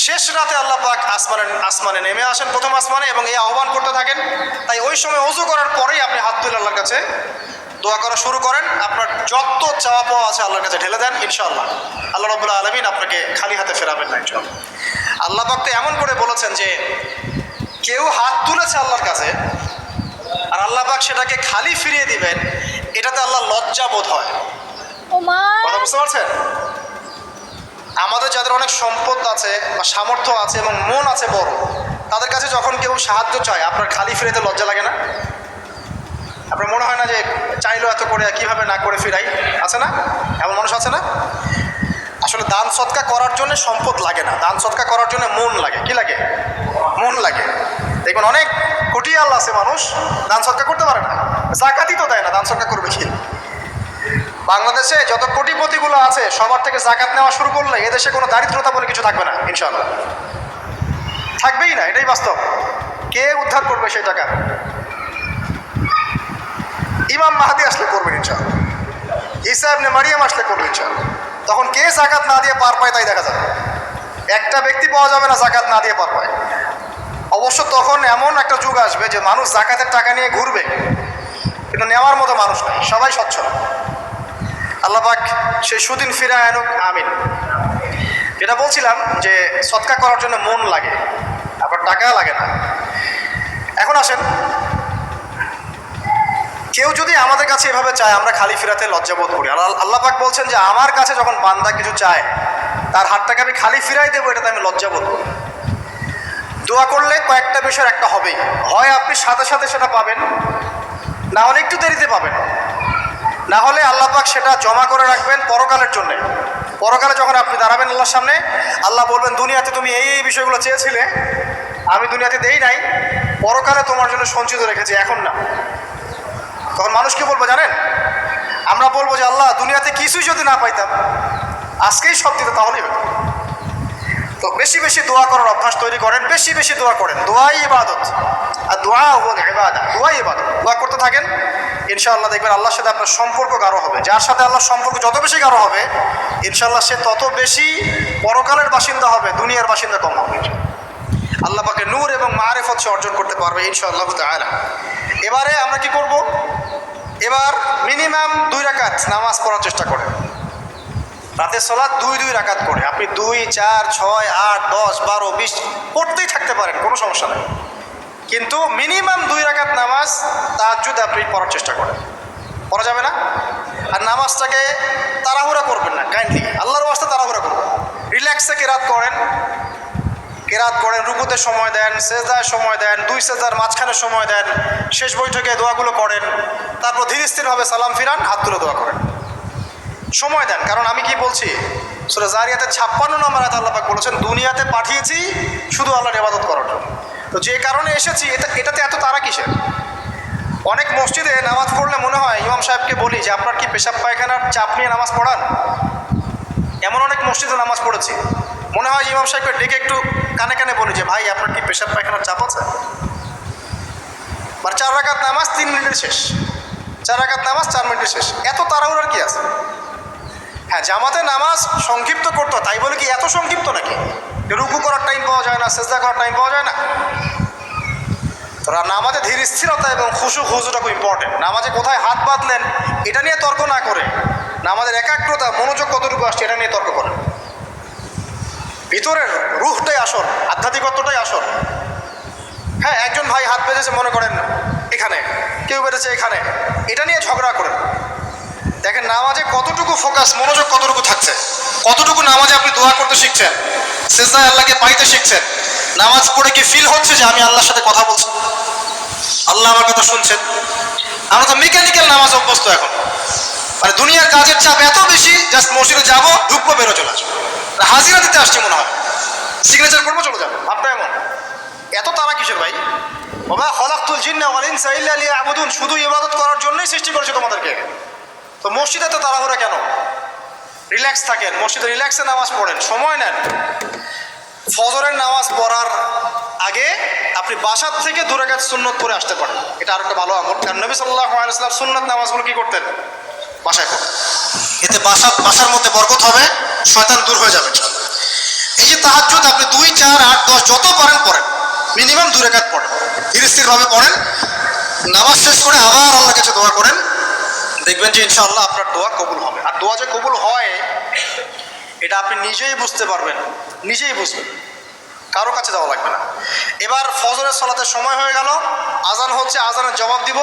[SPEAKER 2] শেষ রাতে আল্লাহ পাক আসমানে নেমে আসেন, প্রথম আসমানে, এবং এই আহ্বান করতে থাকেন। তাই ওই সময় ওযু করার পরেই আপনি হাত তুলে আল্লাহর কাছে দোয়া করা শুরু করেন। আপনার যত চাওয়া পাওয়া আছে আল্লাহর কাছে ঢেলে দেন, ইনশাআল্লাহ আল্লাহ রাব্বুল আলামিন আপনাকে খালি হাতে ফেরাবেন না ইনশাআল্লাহ। আল্লাহ পাক তো এমন করে বলেছেন যে কেউ হাত তুলেছে আল্লাহর কাছে আর আল্লাহ পাক সেটাকে খালি ফিরিয়ে দিবেন, এটাতে আল্লাহ লজ্জা বোধ হয়।
[SPEAKER 3] ও মা,
[SPEAKER 2] কথা বুঝতে পারছেন? আমাদের যাদের অনেক সম্পদ আছে বা সামর্থ্য আছে এবং মন আছে বড়, তাদের কাছে যখন কেউ সাহায্য চায় আপনার খালি ফিরাইতে লজ্জা লাগে না? আপনার মনে হয় না যে চাইলো এত করে কিভাবে না করে ফিরাই? আছে না এমন মানুষ? আছে না? আসলে দান সৎকা করার জন্য সম্পদ লাগে না, দান সৎকা করার জন্য মন লাগে। কি লাগে? মন লাগে। দেখুন অনেক কোটিয়াল আছে মানুষ, দান সৎকা করতে পারে না, জাকাতই তো দেয় না, দান সৎকা করবে কি? বাংলাদেশে যত কোটিপতিগুলো আছে সবার থেকে জাকাত নেওয়া শুরু করলে এদেশে কোনো দারিদ্রতা বলে কিছু থাকবে না, ইনশাআল্লাহ থাকবেই না, এটাই বাস্তব। কে উদ্ধার করবে সেই টাকা? ইমাম মাহাদি আসলে করবেন ইনশাআল্লাহ, ঈসা ইবনে মারিয়াম আসলে করবেন ইনশাআল্লাহ। তখন কে জাকাত না দিয়ে পার পায় তাই দেখা যাবে। একটা ব্যক্তি পাওয়া যাবে না জাকাত না দিয়ে পার পায়। অবশ্য তখন এমন একটা যুগ আসবে যে মানুষ জাকাতের টাকা নিয়ে ঘুরবে, কিন্তু নেওয়ার মতো মানুষ নাই, সবাই সচ্ছল। আল্লাহ পাক সেই সুদিন ফিরায় আনুক, আমিন। যেটা বলছিলাম যে সৎকা করার জন্য মন লাগে, আবার টাকা লাগে না। এখন আসেন, কেউ যদি আমাদের কাছে এভাবে চায় আমরা খালি ফিরাতে লজ্জাবোধ করি। আল্লাহ পাক বলছেন যে আমার কাছে যখন বান্দা কিছু চায় তার হাতটাকে আমি খালি ফিরাই দেবো, এটাতে আমি লজ্জাবোধ করি। দোয়া করলে কয়েকটা বিষয়ের একটা হবেই, হয় আপনি সাথে সাথে সেটা পাবেন, না হলে একটু দেরিতে পাবেন, না হলে আল্লাহ পাক সেটা জমা করে রাখবেন পরকালের জন্যে। পরকালে যখন আপনি দাঁড়াবেন আল্লাহর সামনে, আল্লাহ বলবেন দুনিয়াতে তুমি এই এই বিষয়গুলো চেয়েছিলে, আমি দুনিয়াতে দেই নাই, পরকালে তোমার জন্য সঞ্চিত রেখেছি, এখন না। তখন মানুষ কি বলবো জানেন? আমরা বলবো যে আল্লাহ দুনিয়াতে কিছুই যদি না পাইতাম, আজকেই সব দিতে তাহলেই হতো। তো বেশি বেশি দোয়া করার অভ্যাস তৈরি করেন, বেশি বেশি দোয়া করেন। দোয়াই ইবাদত, আর দোয়া হল ইবাদত, দোয়াই ইবাদত। দোয়া করতে থাকেন, ইনশাআল্লাহ দেখবেন আল্লাহর সাথে আপনার সম্পর্ক গাঢ় হবে। যার সাথে আল্লাহর সম্পর্ক যত বেশি গাঢ় হবে, ইনশাআল্লাহ সে তত বেশি পরকালের বাসিন্দা হবে, দুনিয়ার বাসিন্দা কম হবে। আল্লাহ পাকে নূর এবং মারিফত সে অর্জন করতে পারবে ইনশাআল্লাহ তাআলা। এবারে আমরা কি করব? এবার মিনিমাম 2 রাকাত নামাজ পড়ার চেষ্টা করেন। রাতের সালাত 2 রাকাত করে আপনি 2, 4, 6, 8, 10, 12, 20 পড়তেই থাকতে পারেন, কোনো সমস্যা নেই। কিন্তু মিনিমাম 2 রাকাত নামাজ তাহাজ্জুদ আপনি পড়ার চেষ্টা করেন। পড়া যাবে না? আর নামাজটাকে তাড়াহুড়া করবেন না, কাইন্ডলি আল্লাহর ওয়াস্তে তাড়াহুড়া করবেন। রিল্যাক্সে কেরাত করেন, রুকুতে সময় দেন, সেজদায় সময় দেন, 2 সেজদার মাঝখানে সময় দেন, শেষ বৈঠকে দোয়াগুলো করেন, তারপর ধীর স্থিরভাবে সালাম ফিরান, হাত তুলে দোয়া করেন, সময় দেন। কারণ আমি কি বলছি, সূরা জারিয়াতে 56 নম্বর আয়াতে আল্লাহ পাক বলেছেন দুনিয়াতে পাঠিয়েছি শুধু আল্লাহর ইবাদত করার জন্য। তো যে কারণে এসেছি এটাতে এত তাড়া কিসের? অনেক মসজিদে নামাজ পড়লে মনে হয় ইমাম সাহেবকে বলি যে আপনার কি পেশাব পায়খানার চাপ নিয়ে নামাজ পড়ান? এমন অনেক মসজিদে নামাজ পড়েছি, মনে হয় ইমাম সাহেবকে ডেকে একটু কানে কানে বলি যে ভাই আপনার কি পেশাব পায়খানার চাপ আছে? মানে 4 রাকাত নামাজ 3 মিনিটের শেষ, 4 রাকাত নামাজ 4 মিনিটের শেষ, এত তাড়াহুড়ার কি আছে? হ্যাঁ, জামাতে নামাজ সংক্ষিপ্ত করতে হয়, তাই বলে কি এত সংক্ষিপ্ত নাকি? রুকু করার টাইম পাওয়া যায় না, সেজদা করার টাইম পাওয়া যায় না? নামাজে ধীর স্থিরতা এবং খুশুটা খুব ইম্পর্টেন্ট। নামাজে কোথায় হাত বাঁধলেন এটা নিয়ে তর্ক না করে, নামাজের একাগ্রতা মনোযোগ কতটুকু আসছে এটা নিয়ে তর্ক করেন। ভিতরের রুহটাই আসল, আধ্যাত্মিকত্বটাই আসল। হ্যাঁ, একজন ভাই হাত বেঁধেছে মনে করেন এখানে, কেউ বেঁধেছে এখানে, এটা নিয়ে ঝগড়া করেন। দেখেন নামাজে কতটুকু ফোকাস, মনোযোগ কতটুকু থাকছে, কতটুকু নামাজে আপনি দোয়া করতে শিখছেন, সিজদায় আল্লাহকে পাইতে শিখছেন। নামাজ পড়ে কি ফিল হচ্ছে যে আমি আল্লাহর সাথে কথা বলছি, আল্লাহ আমার কথা শুনছেন? আমরা তো মেকানিক্যাল নামাজ অভ্যস্ত এখন, মানে দুনিয়ার কাজের চাপ এত বেশি, জাস্ট মসজিদে যাবো, ঢুকবো, বেরো, চলে আসবো, হাজিরা দিতে আসছি মনে হয়, সিগনেচার করবো, চলে যাবো। আপনার এমন এত তারা কিসের ভাই? ওমা খলাকতুল জিন্না ওয়াল ইনসা ইল্লা লিয়াবুদুন, শুধু ইবাদত করার জন্যই সৃষ্টি করেছে তোমাদেরকে। তো মসজিদে তো তাড়াহুড়া কেন? রিল্যাক্স থাকেন, মসজিদে রিল্যাক্সে নামাজ পড়েন, সময় নেন। ফজরের নামাজ পড়ার আগে আপনি বাসার থেকে 2 রাকাত সুন্নত পড়ে আসতে পারেন, এটা আরেকটা ভালো আমল। কারণ নবী সাল্লাল্লাহু আলাইহি ওয়াসাল্লাম সুন্নত নামাজগুলো কি করতেন? বাসায় পড়তেন। এতে বাসার মধ্যে বরকত হবে, শয়তান দূর হয়ে যাবে। এই যে তাহাজ্জুদ আপনি 2, 4, 8, 10 যত পারেন পড়েন, মিনিমাম 2 রাকাত পড়েন, ধীর স্থিরভাবে পড়েন। নামাজ শেষ করে আবার আল্লাহর কাছে দোয়া করেন, দেখবেন যে ইনশাআল্লাহ আপনার দোয়া কবুল হবে। আর দোয়া যে কবুল হয় এটা আপনি নিজেই বুঝতে পারবেন, নিজেই বুঝবেন, কারো কাছে যাওয়া লাগবে না। এবার ফজরের সালাতের সময় হয়ে গেল, আজান হচ্ছে, আজানের জবাব দিব,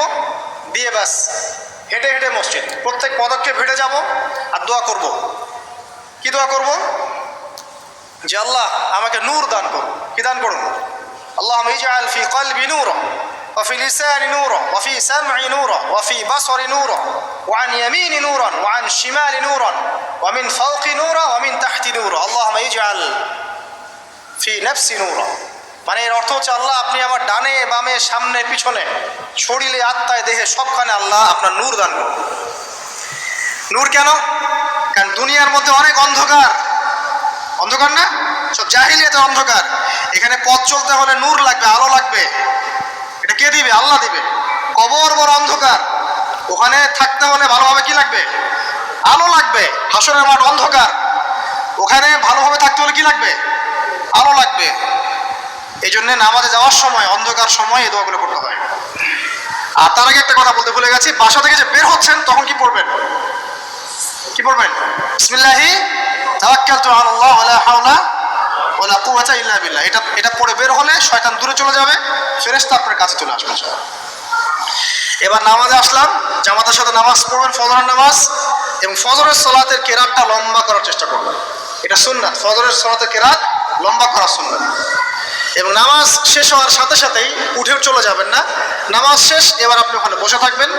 [SPEAKER 2] দিয়ে ব্যাস হেঁটে হেঁটে মসজিদ, প্রত্যেক পদক্ষেপ হেঁটে যাব আর দোয়া করব। কি দোয়া করব? যে আল্লাহ আমাকে নূর দান করুন। কি দান করুন? আল্লাহুম্মা ইজআল ফি কলবি নূরা ওয়া ফি লিসানি নূরা ওয়া ফি সাম'i নূরা ওয়া ফি বাসরি নূরা ওয়া আন ইয়ামিনি নূরান ওয়া আন শিমালি নূরান ওয়া মিন ফাওকি নূরা ওয়া মিন তাহতি নূরা আল্লাহুম্মা ইজআল ফি নাফসি নূরা। মানে এর অর্থ হচ্ছে আল্লাহ আপনি আমার ডানে বামে সামনে পিছনে শরীরে আত্মায় দেহে সবখানে আল্লাহ আপনার নূর দান করুন। নূর কেন? কারণ দুনিয়ার মধ্যে অনেক অন্ধকার, অন্ধকার না? সব জাহিলিয়াতে অন্ধকার। এখানে পথ চলতে হলে নূর লাগবে, আলো লাগবে। এটা কে দিবে? আল্লাহ দিবে। কবর বড় অন্ধকার, ওখানে থাকতে হলে ভালোভাবে কি লাগবে? আলো লাগবে। হাসরের মাঠ অন্ধকার, ওখানে ভালোভাবে থাকতে হলে কি লাগবে? আলো লাগবে। এই জন্য নামাজে যাওয়ার সময় অন্ধকার সময় এই দোয়াগুলো করতে হয়। আর তার আগে একটা কথা বলতে ভুলে গেছি, বাসা থেকে যে বের হচ্ছেন তখন কি পড়বেন? কি পড়বেন? বিসমিল্লাহি তাওয়াক্কালতু আলাল্লাহ ওয়ালা হাওলা ওয়ালা কুওয়াতা ইল্লা বিল্লাহ। এটা পড়ে বের হলে শয়তান দূরে চলে যাবে, ফেরেশতা আপনার কাছে চলে আসবে। এবার নামাজে আসলাম, জামাতের সাথে নামাজ পড়বেন, ফজরের নামাজ, এবং ফজরের সালাতের কেরাতটা লম্বা করার চেষ্টা করবেন। এটা সুন্নাত, ফজরের সালাতের কেরাত লম্বা করা সুন্নাত। এবং নামাজ শেষ হওয়ার সাথে সাথেই উঠেও চলে যাবেন না। নামাজ শেষ, এবার আপনি ওখানে বসে থাকবেন,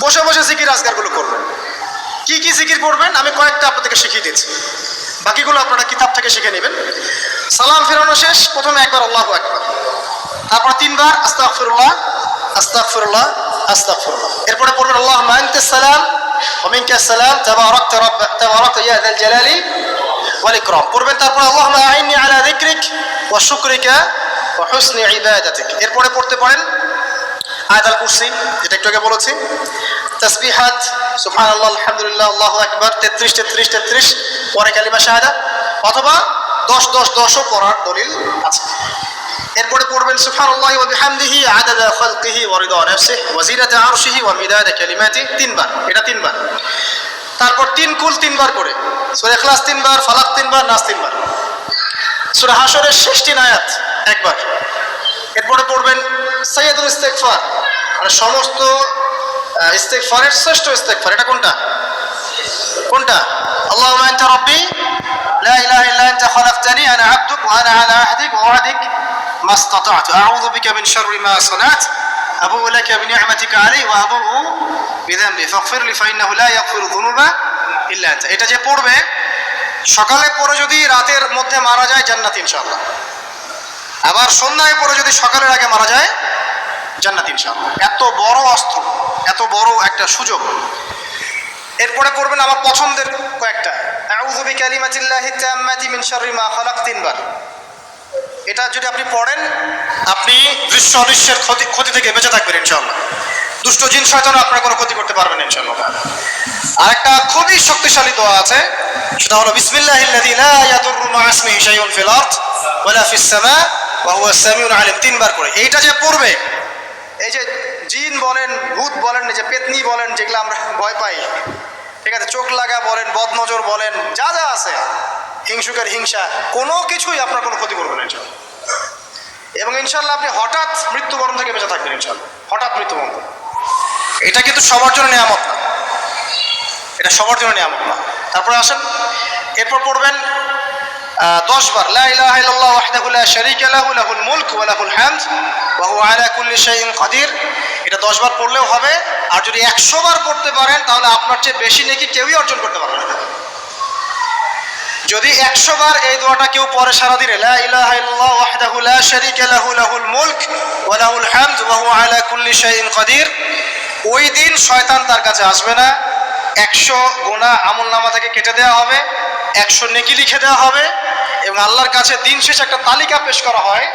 [SPEAKER 2] বসে বসে জিকির আজকারগুলো করবেন। কি কি জিকির করবেন আমি কয়েকটা আপনাদেরকে শিখিয়ে দিচ্ছি, বাকিগুলো আপনারা কিতাব থেকে শিখে নেবেন। সালাম ফেরানো শেষ, প্রথমে একবার আল্লাহু আকবার, তারপর 3 বার আস্তাগফিরুল্লাহ আস্তাগফিরুল্লাহ আস্তাগফিরুল্লাহ। এরপরে পড়বেন আল্লাহুম্মা আনতাস সালাম ওয়া মিনকাস সালাম তাবারাকতা ইয়া যাল জালালি ওয়াল ইকরাম পড়বেন। তারপর আল্লাহুম্মা আইন্নি আলা যিকরিক ওয়া শুকরিকা ওয়া হুসনি ইবাদাতিক। এরপরে পড়তে পারেন আয়াতুল কুরসি, যেটা একটু আগে বলেছি, তাসবিহাত সুবহানাল্লাহ আলহামদুলিল্লাহ আল্লাহু আকবার 33 33 33, পরে কালিমা শাহাদাত, অথবা 10 10 10ও পড়ার দলিল আছে। এরপরে পড়বেন সুবহানাল্লাহি ওয়া বিহামদিহি আদাদা খালকিহি ওয়া রিদা নাফসিহি ওয়া জিনাতা আরশিহি ওয়া মিদাদা কালিমাতিহি 3 বার, এটা 3 বার। তারপর 3 কুল 3 বার করে, সূরা ইখলাস 3 বার, ফালাক 3 বার, নাস 3 বার, সূরা হাশরের শেষ 3 আয়াত একবার। এরপরে পড়বেন সাইয়্যিদুল ইস্তিগফার, মানে সমস্ত ইস্তিগফারের শ্রেষ্ঠ ইস্তিগফার। এটা কোনটা? কোনটা? আল্লাহুম্মা আনতা রাব্বি লা ইলাহা ইল্লা আনতা খালাকতানি আনা আবদুক ওয়া আনা আলা আহদিক ওয়া ওয়া'দিক মাসতাতা'তু আউযু বিকা মিন শাররি মা সানা'তু আবু'ু লাকা বিনি'মাতিকা আলাইয়া ওয়া আবু'ু বিযামবি ফাগফির লি ফাইন্নাহু লা ইয়াগফিরু যুনুবা ইল্লা আনতা। এটা যে পড়বে সকালে পড়ে যদি রাতের মধ্যে মারা যায় জান্নাত ইনশাআল্লাহ, আবার সন্ধ্যায় পড়ে যদি সকালের আগে মারা যায় জান্নাত ইনশাআল্লাহ। এত বড় অস্ত্র, এত বড় একটা সুযোগ। এরপরে পড়বেন আমার পছন্দের কয়েকটা, আউযু বিকালিমাতিল্লাহি তাম্মাতি মিন শাররি মা খালাক 3 বার। এটা যদি আপনি পড়েন আপনি দৃশ্য অদৃশ্যের ক্ষতি থেকে বেঁচে থাকবেন ইনশাআল্লাহ। দুষ্ট জিন শয়তান আপনার কোনো ক্ষতি করতে পারবেন ইনশাআল্লাহ। আর একটা খুবই শক্তিশালী দোয়া আছে, সেটা হলো বিসমিল্লাহিল্লাযী লা ইয়াদুররু মা ইসমিহি শাইউন ফিল আরদ ওয়ালা ফিস সামা ওয়া হুয়াস সামিউল আলিম 3 বার করে। এইটা যে পড়বে, এই যে জিন বলেন, ভূত বলেন, যে পেতনি বলেন, যেগুলো আমরা ভয় পাই, ঠিক আছে, চোখ লাগা বলেন, বদনজর বলেন, যা যা আছে, হিংসুকের হিংসা, কোনো কিছুই আপনার কোনো ক্ষতি করবে না ইনশাআল্লাহ। এবং ইনশাআল্লাহ আপনি হঠাৎ মৃত্যুবরণ থেকে বেঁচে থাকবেন ইনশাআল্লাহ, হঠাৎ মৃত্যুবরণ। এটা কিন্তু সবার জন্য নিয়ামত না, এটা সবার জন্য নিয়ামত না। তারপরে আসেন, এরপর পড়বেন 10 বার লা ইলাহা ইল্লাল্লাহ ওয়াহদাহু লা শারীকা লাহু লাহুল মুলক ওয়া লাহুল হামদ ওয়া হুয়া আলা কুল্লি শাইইন কাদির। এটা 10 বার পড়লেও হবে। আর যদি 100 বার পড়তে পারেন তাহলে আপনার চেয়ে বেশি নেকি কেউই অর্জন করতে পারবে না। যদি 100 বার এই দোয়াটা কেউ পড়ে সারাদিনে, লা ইলাহা ইল্লাল্লাহ ওয়াহদাহু লা শারীকা লাহু লাহুল মুলক ওয়া লাহুল হামদ ওয়া হুয়া আলা কুল্লি শাইইন কাদির, ওই দিন শয়তান তার কাছে আসবে না। 100 গুনাহ আমলনামা থেকে কেটে দেওয়া হবে, 100 নেকি লিখে দেওয়া হবে, এবং আল্লাহর কাছে দিন শেষে একটা তালিকা পেশ করা হয়,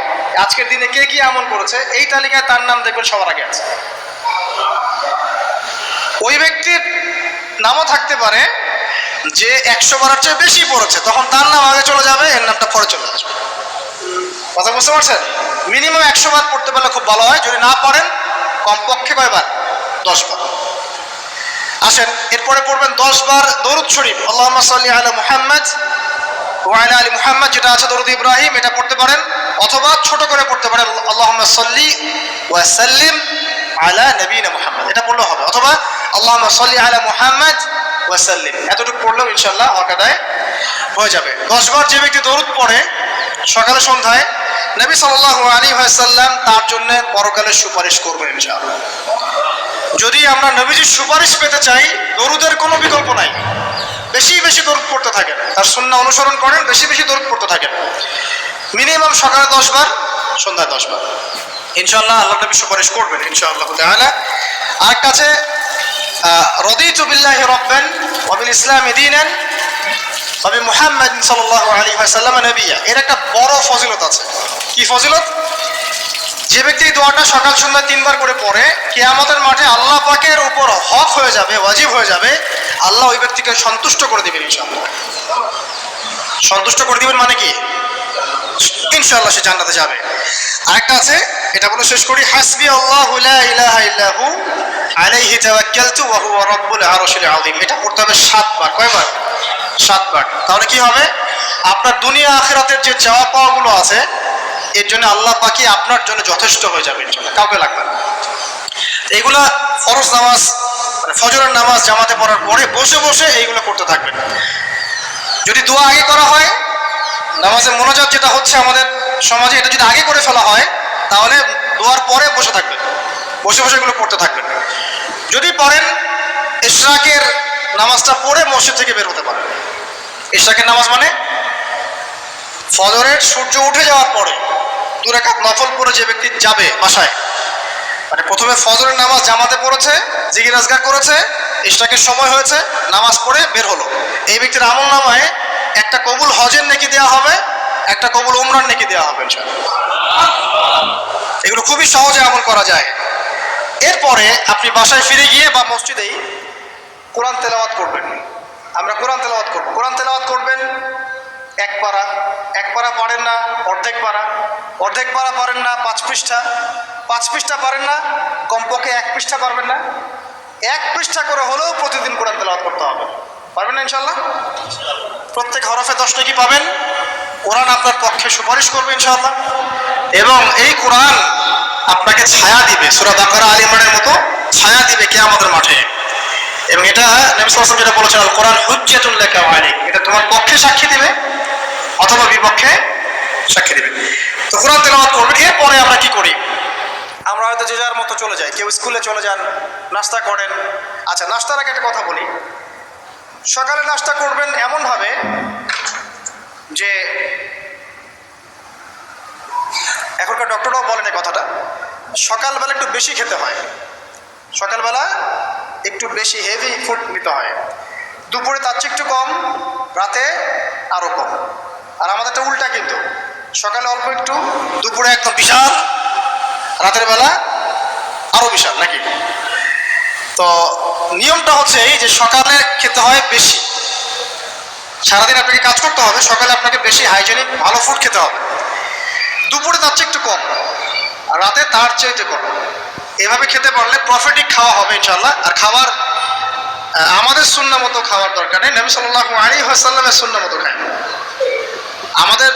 [SPEAKER 2] আজকের দিনে কে কি আমল করেছে, এই তালিকায় তার নাম দেখবেন সবার আগে আছে। ওই ব্যক্তির নামও থাকতে পারে যে 100 বারের চেয়ে বেশি পড়েছে, তখন তার নাম আগে চলে যাবে, এর নামটা পরে চলে আসবে। কথা বুঝতে পারছেন? মিনিমাম 100 বার পড়তে পারলে খুব ভালো হয়। যদি না পারেন কমপক্ষে কয়বার? 10 বার। আসেন, এরপরে পড়বেন 10 বার দরুদ শরীফ, আল্লাহুম্মা সাল্লি আলা মুহাম্মাদ ওয়া আলা আলি মুহাম্মাদ, যেটা আছে দরুদ ইব্রাহিম, এটা পড়তে পারেন, অথবা ছোট করে পড়তে পারেন আল্লাহুম্মা সাল্লি ওয়া সাল্লিম আলা নবীনা মুহাম্মদ, এটা পড়লেও হবে, অথবা আল্লাহুম্মা সাল্লি আলা মুহাম্মদ ওয়া সাল্লিম, এতটুকু পড়লেও ইনশাআল্লাহ হক আদায় হয়ে যাবে। 10 বার যে ব্যক্তি দরুদ পড়ে সকালে সন্ধ্যায়, নবী সাল্লাল্লাহু আলাইহি ওয়াসাল্লাম তার জন্য পরকালে সুপারিশ করবেন ইনশাআল্লাহ। যদি আমরা নবীজির সুপারিশ পেতে চাই, দরুদের কোনো বিকল্প নাই, বেশি বেশি দরুদ পড়তে থাকেন, তার সুন্নাহ অনুসরণ করেন, বেশি বেশি দরুদ পড়তে থাকেন, মিনিমাম সকালে 10 বার, সন্ধ্যায় 10 বার, ইনশাআল্লাহ আল্লাহ নবী সুপারিশ করবেন ইনশাআল্লাহ তাআলা। আর কাছে রাদিতু বিল্লাহি রাব্বান ওয়া বিল ইসলামি দীনান ওয়া বি মুহাম্মাদিন সাল্লাল্লাহু আলাইহি ওয়াসাল্লাম নবিয়্যা, এর একটা বড় ফজিলত আছে। কি ফজিলত? যে ব্যক্তি এই দোয়াটা সকাল সন্ধ্যা 3 বার করে পড়ে, কিয়ামতের মাঠে আল্লাহ পাকের উপর হক হয়ে যাবে, ওয়াজিব হয়ে যাবে, আল্লাহ ওই ব্যক্তিকে সন্তুষ্ট করে দিবেন ইনশাআল্লাহ। সন্তুষ্ট করে দিবেন মানে কি? ইনশাআল্লাহ সে জান্নাতে যাবে। আরেকটা আছে, এটা বলে শেষ করি, হাসবি আল্লাহু লা ইলাহা ইল্লাহু আলাইহি তাওয়াক্কালতু ওয়া হুয়া রাব্বুল আরশিল আযীম, এটা পড়তে হবে 7 বার। কয়বার? 7 বার। তাহলে কি হবে? আপনার দুনিয়া আখিরাতের যে চাওয়া পাওয়াগুলো আছে, এর জন্য আল্লাহ পাকই আপনার জন্য যথেষ্ট হয়ে যাবে ইনশাআল্লাহ, কাউকে লাগবে না। এইগুলা ফরজ নামাজ, মানে ফজরের নামাজ জামাতে পড়ার পরে বসে বসে এইগুলো করতে থাকবেন। যদি দোয়া আগে করা হয়, নামাজের মোনাজাত যেটা হচ্ছে আমাদের সমাজে, এটা যদি আগে করে ফেলা হয়, তাহলে দোয়ার পরে বসে থাকবেন, বসে বসে এগুলো পড়তে থাকবেন। যদি পড়েন, ইশরাকের নামাজটা পড়ে মসজিদ থেকে বের হতে পারেন। ইশরাকের নামাজ মানে ফজরের সূর্য উঠে যাওয়ার পরে 2 রাকাত নফল পড়ে যে ব্যক্তি যাবে বাসায়, মানে প্রথমে ফজরের নামাজ জামাতে পড়েছে, জিকির আজকার করেছে, ইশরাকের সময় হয়েছে, নামাজ পড়ে বের হলো, এই ব্যক্তির আমল নামায় একটা কবুল হজের নেকি দেওয়া হবে, একটা কবুল উমরার নেকি দেওয়া হবে ইনশাআল্লাহ। এগুলো খুবই সহজে আমল করা যায়। এরপরে আপনি বাসায় ফিরে গিয়ে বা মসজিদেই কোরআন তেলাওয়াত করবেন। আমরা কোরআন তেলাওয়াত করব। কোরআন তেলাওয়াত করবেন 1 পারা, 1 পারা পারেন না অর্ধেক পারা, অর্ধেক পারা পারেন না 5 পৃষ্ঠা, 5 পৃষ্ঠা পারেন না কমপক্ষে 1 পৃষ্ঠা পারবেন না, 1 পৃষ্ঠা করে হলেও প্রতিদিন কোরআন তেলাওয়াত করতে হবে। পারবেন না ইনশাআল্লাহ? প্রত্যেক হরফে 10 নেকি পাবেন। কোরআন আপনার পক্ষে সুপারিশ করবে ইনশাআল্লাহ, এবং এই কোরআন আপনাকে ছায়া দিবে, সূরা বাকারা আলে ইমরানের মতো ছায়া দিবে কিয়ামতের মাঠে। এবং এটা নবী সাল্লাল্লাহু আলাইহি ওয়াসাল্লাম যেটা বলেছেন, আল কোরআন হুজ্জাতুল লাকা ওয়া আলাইক, এটা তোমার পক্ষে সাক্ষী দিবে অথবা বিপক্ষে সাক্ষী দিবে। তো কোরআন তেলাওয়াত করবেন। এরপরে আমরা কি করি? আমরা হয়তো যে যার মতো চলে যাই, কেউ স্কুলে চলে যান, নাস্তা করেন। আচ্ছা, নাস্তার আগে একটা কথা বলি, সকালে নাস্তা করবেন এমনভাবে যে, এখনকার ডক্টররাও বলেন এই কথাটা, সকালবেলা একটু বেশি খেতে হয়, সকালবেলা একটু বেশি হেভি ফুড নিতে হয়, দুপুরে তার চেয়ে একটু কম, রাতে আরও কম। আর আমাদেরটা উল্টা, কিন্তু সকালে অল্প একটু, দুপুরে একদম বিশাল, রাতের বেলা আরও বিশাল, নাকি? তো নিয়মটা হচ্ছে এই যে সকালে খেতে হয় বেশি, সারাদিন আপনাকে কাজ করতে হবে, সকালে আপনাকে বেশি হাইজেনিক ভালো ফুড খেতে হবে, দুপুরে তার চেয়ে একটু কম, আর রাতে তার চেয়ে কম। এভাবে খেতে পারলে প্রফিটিক খাওয়া হবে ইনশাআল্লাহ। আর খাবার আমাদের সুন্নাহ মতো খাওয়ার দরকার নেই, নবী সাল্লাল্লাহু আলাইহি ওয়াসাল্লামের সুন্নাহ মতো খাই। আমাদের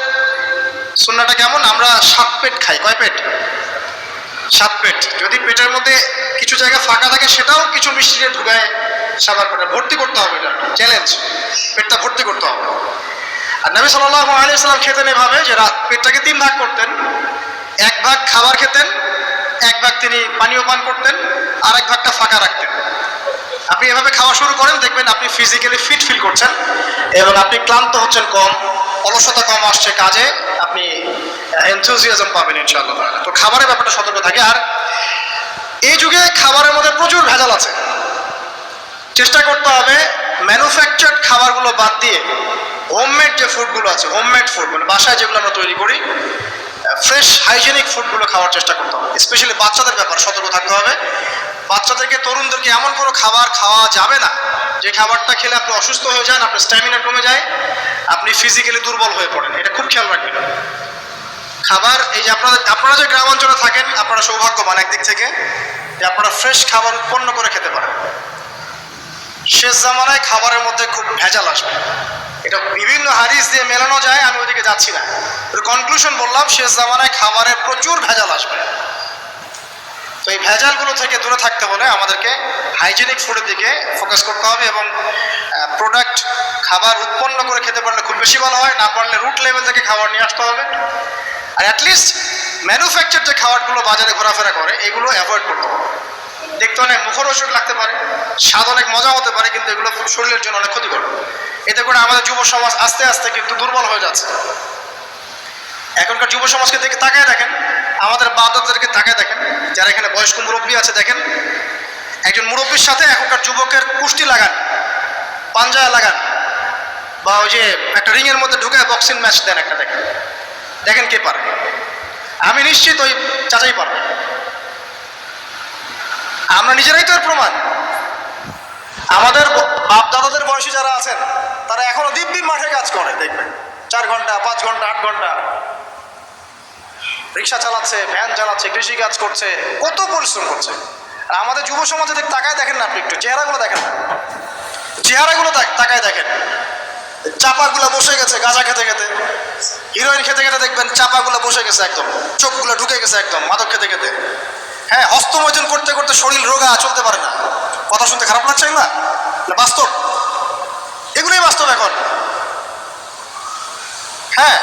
[SPEAKER 2] সুন্নাহটা কেমন? আমরা 7 পেট খাই। কয় পেট? 7 পেট। যদি পেটের মধ্যে কিছু জায়গা ফাঁকা থাকে, সেটাও কিছু মিষ্টি দিয়ে ঢুকায় সাবার পেটে ভর্তি করতে হবে, এটা চ্যালেঞ্জ, পেটটা ভর্তি করতে হবে। আর নবী সাল্লাল্লাহু আলাইহি ওয়াসাল্লাম খেতেন এভাবে যে পেটটাকে 3 ভাগ করতেন, 1 ভাগ খাবার খেতেন, 1 ভাগ তিনি পানীয় পান করতেন, আর 1 ভাগটা ফাঁকা রাখতেন। আপনি এভাবে খাওয়া শুরু করেন, দেখবেন আপনি ফিজিক্যালি ফিট ফিল করছেন এবং আপনি ক্লান্ত হচ্ছেন কম, অলসতা কম আসছে কাজে, আপনি এনথুজিয়াজম পাবেন ইনশাআল্লাহ। তো খাবারের ব্যাপারটা সতর্ক থাকে। আর এই যুগে খাবারের মধ্যে প্রচুর ভেজাল আছে, চেষ্টা করতে হবে ম্যানুফ্যাকচার্ড খাবারগুলো বাদ দিয়ে হোমমেড যে ফুডগুলো আছে, হোমমেড ফুড মানে বাসায় যেগুলো আমরা তৈরি করি, ফ্রেশ হাইজেনিক ফুডগুলো খাওয়ার চেষ্টা করতে হবে। স্পেশালি বাচ্চাদের ব্যাপারে সতর্ক থাকতে হবে। বাচ্চাদেরকে, তরুণদেরকে এমন কোনো খাবার খাওয়া যাবে না যে খাবারটা খেলে আপনি অসুস্থ হয়ে যান, আপনার স্ট্যামিনা কমে যায়, আপনি ফিজিক্যালি দুর্বল হয়ে পড়েন। এটা খুব খেয়াল রাখবেন। খাবার, এই যে আপনারা যে গ্রাম অঞ্চলে থাকেন, আপনারা সৌভাগ্যবান একদিক থেকে যে আপনারা ফ্রেশ খাবার উৎপন্ন করে খেতে পারেন। শেষ জামানায় খাবারের মধ্যে খুব ভেজাল আসবে, এটা বিভিন্ন হাদিস দিয়ে মেলানো যায়, আমি ওইদিকে যাচ্ছি না। কনক্লুশন বললাম, শেষ জামানায় খাবারে প্রচুর ভেজাল আসবে। তো এই ভেজালগুলো থেকে দূরে থাকতে হলে আমাদেরকে হাইজেনিক ফুডের দিকে ফোকাস করতে হবে এবং প্রোডাক্ট খাবার উৎপন্ন করে খেতে পারলে খুব বেশি ভালো হয়, না পারলে রুট লেভেল থেকে খাবার নিয়ে আসতে হবে। আর অ্যাটলিস্ট ম্যানুফ্যাকচার যে খাবারগুলো বাজারে ঘোরাফেরা করে এগুলো অ্যাভয়েড করতে হবে। দেখতে অনেক মুখরোচক লাগতে পারে, স্বাদ অনেক মজা হতে পারে, কিন্তু এগুলো শরীরের জন্য অনেক ক্ষতিকর। এতে করে আমাদের যুব সমাজ আস্তে আস্তে কিন্তু দুর্বল হয়ে যাচ্ছে। এখনকার যুব সমাজকে দেখে তাকায় দেখেন, আমাদের বাপ-দাদাদেরকে তাকায় দেখেন, যারা এখানে বয়স্ক মুরব্বী আছে দেখেন, একজন মুরব্বীর সাথে এখনকার যুবকের কুস্তি লাগান, পাঞ্জায় লাগান, বা ওই যে একটা রিংয়ের মধ্যে ঢুকে বক্সিং ম্যাচ দেন একটা, দেখেন দেখেন কে পারে। আমি নিশ্চিত ওই চাচাই পারবে। আমরা নিজেরাই তো এর প্রমাণ। আমাদের বাপ দাদাদের বয়সী যারা আছেন তারা এখনো দিব্যি মাঠে কাজ করে, দেখবেন 4 ঘন্টা 5 ঘন্টা 8 ঘন্টা রিক্সা চালাচ্ছে, ভ্যান চালাচ্ছে, কৃষি কাজ করছে, কত পরিশ্রম করছে। আর আমাদের যুব সমাজে তাকায় দেখেন না আপনি, একটু চেহারাগুলো দেখেন, চেহারাগুলো তাকায় দেখেন, চাপাগুলো বসে গেছে গাঁজা খেতে খেতে, হিরোইন খেতে খেতে দেখবেন চাপাগুলো বসে গেছে একদম, চোখগুলো ঢুকে গেছে একদম মাদক খেতে খেতে। হ্যাঁ, হস্তমৈথুন করতে করতে শরীর রোগা, চলতে পারে না। কথা শুনতে খারাপ লাগছে না? বাস্তব, এগুলোই বাস্তব এখন। হ্যাঁ,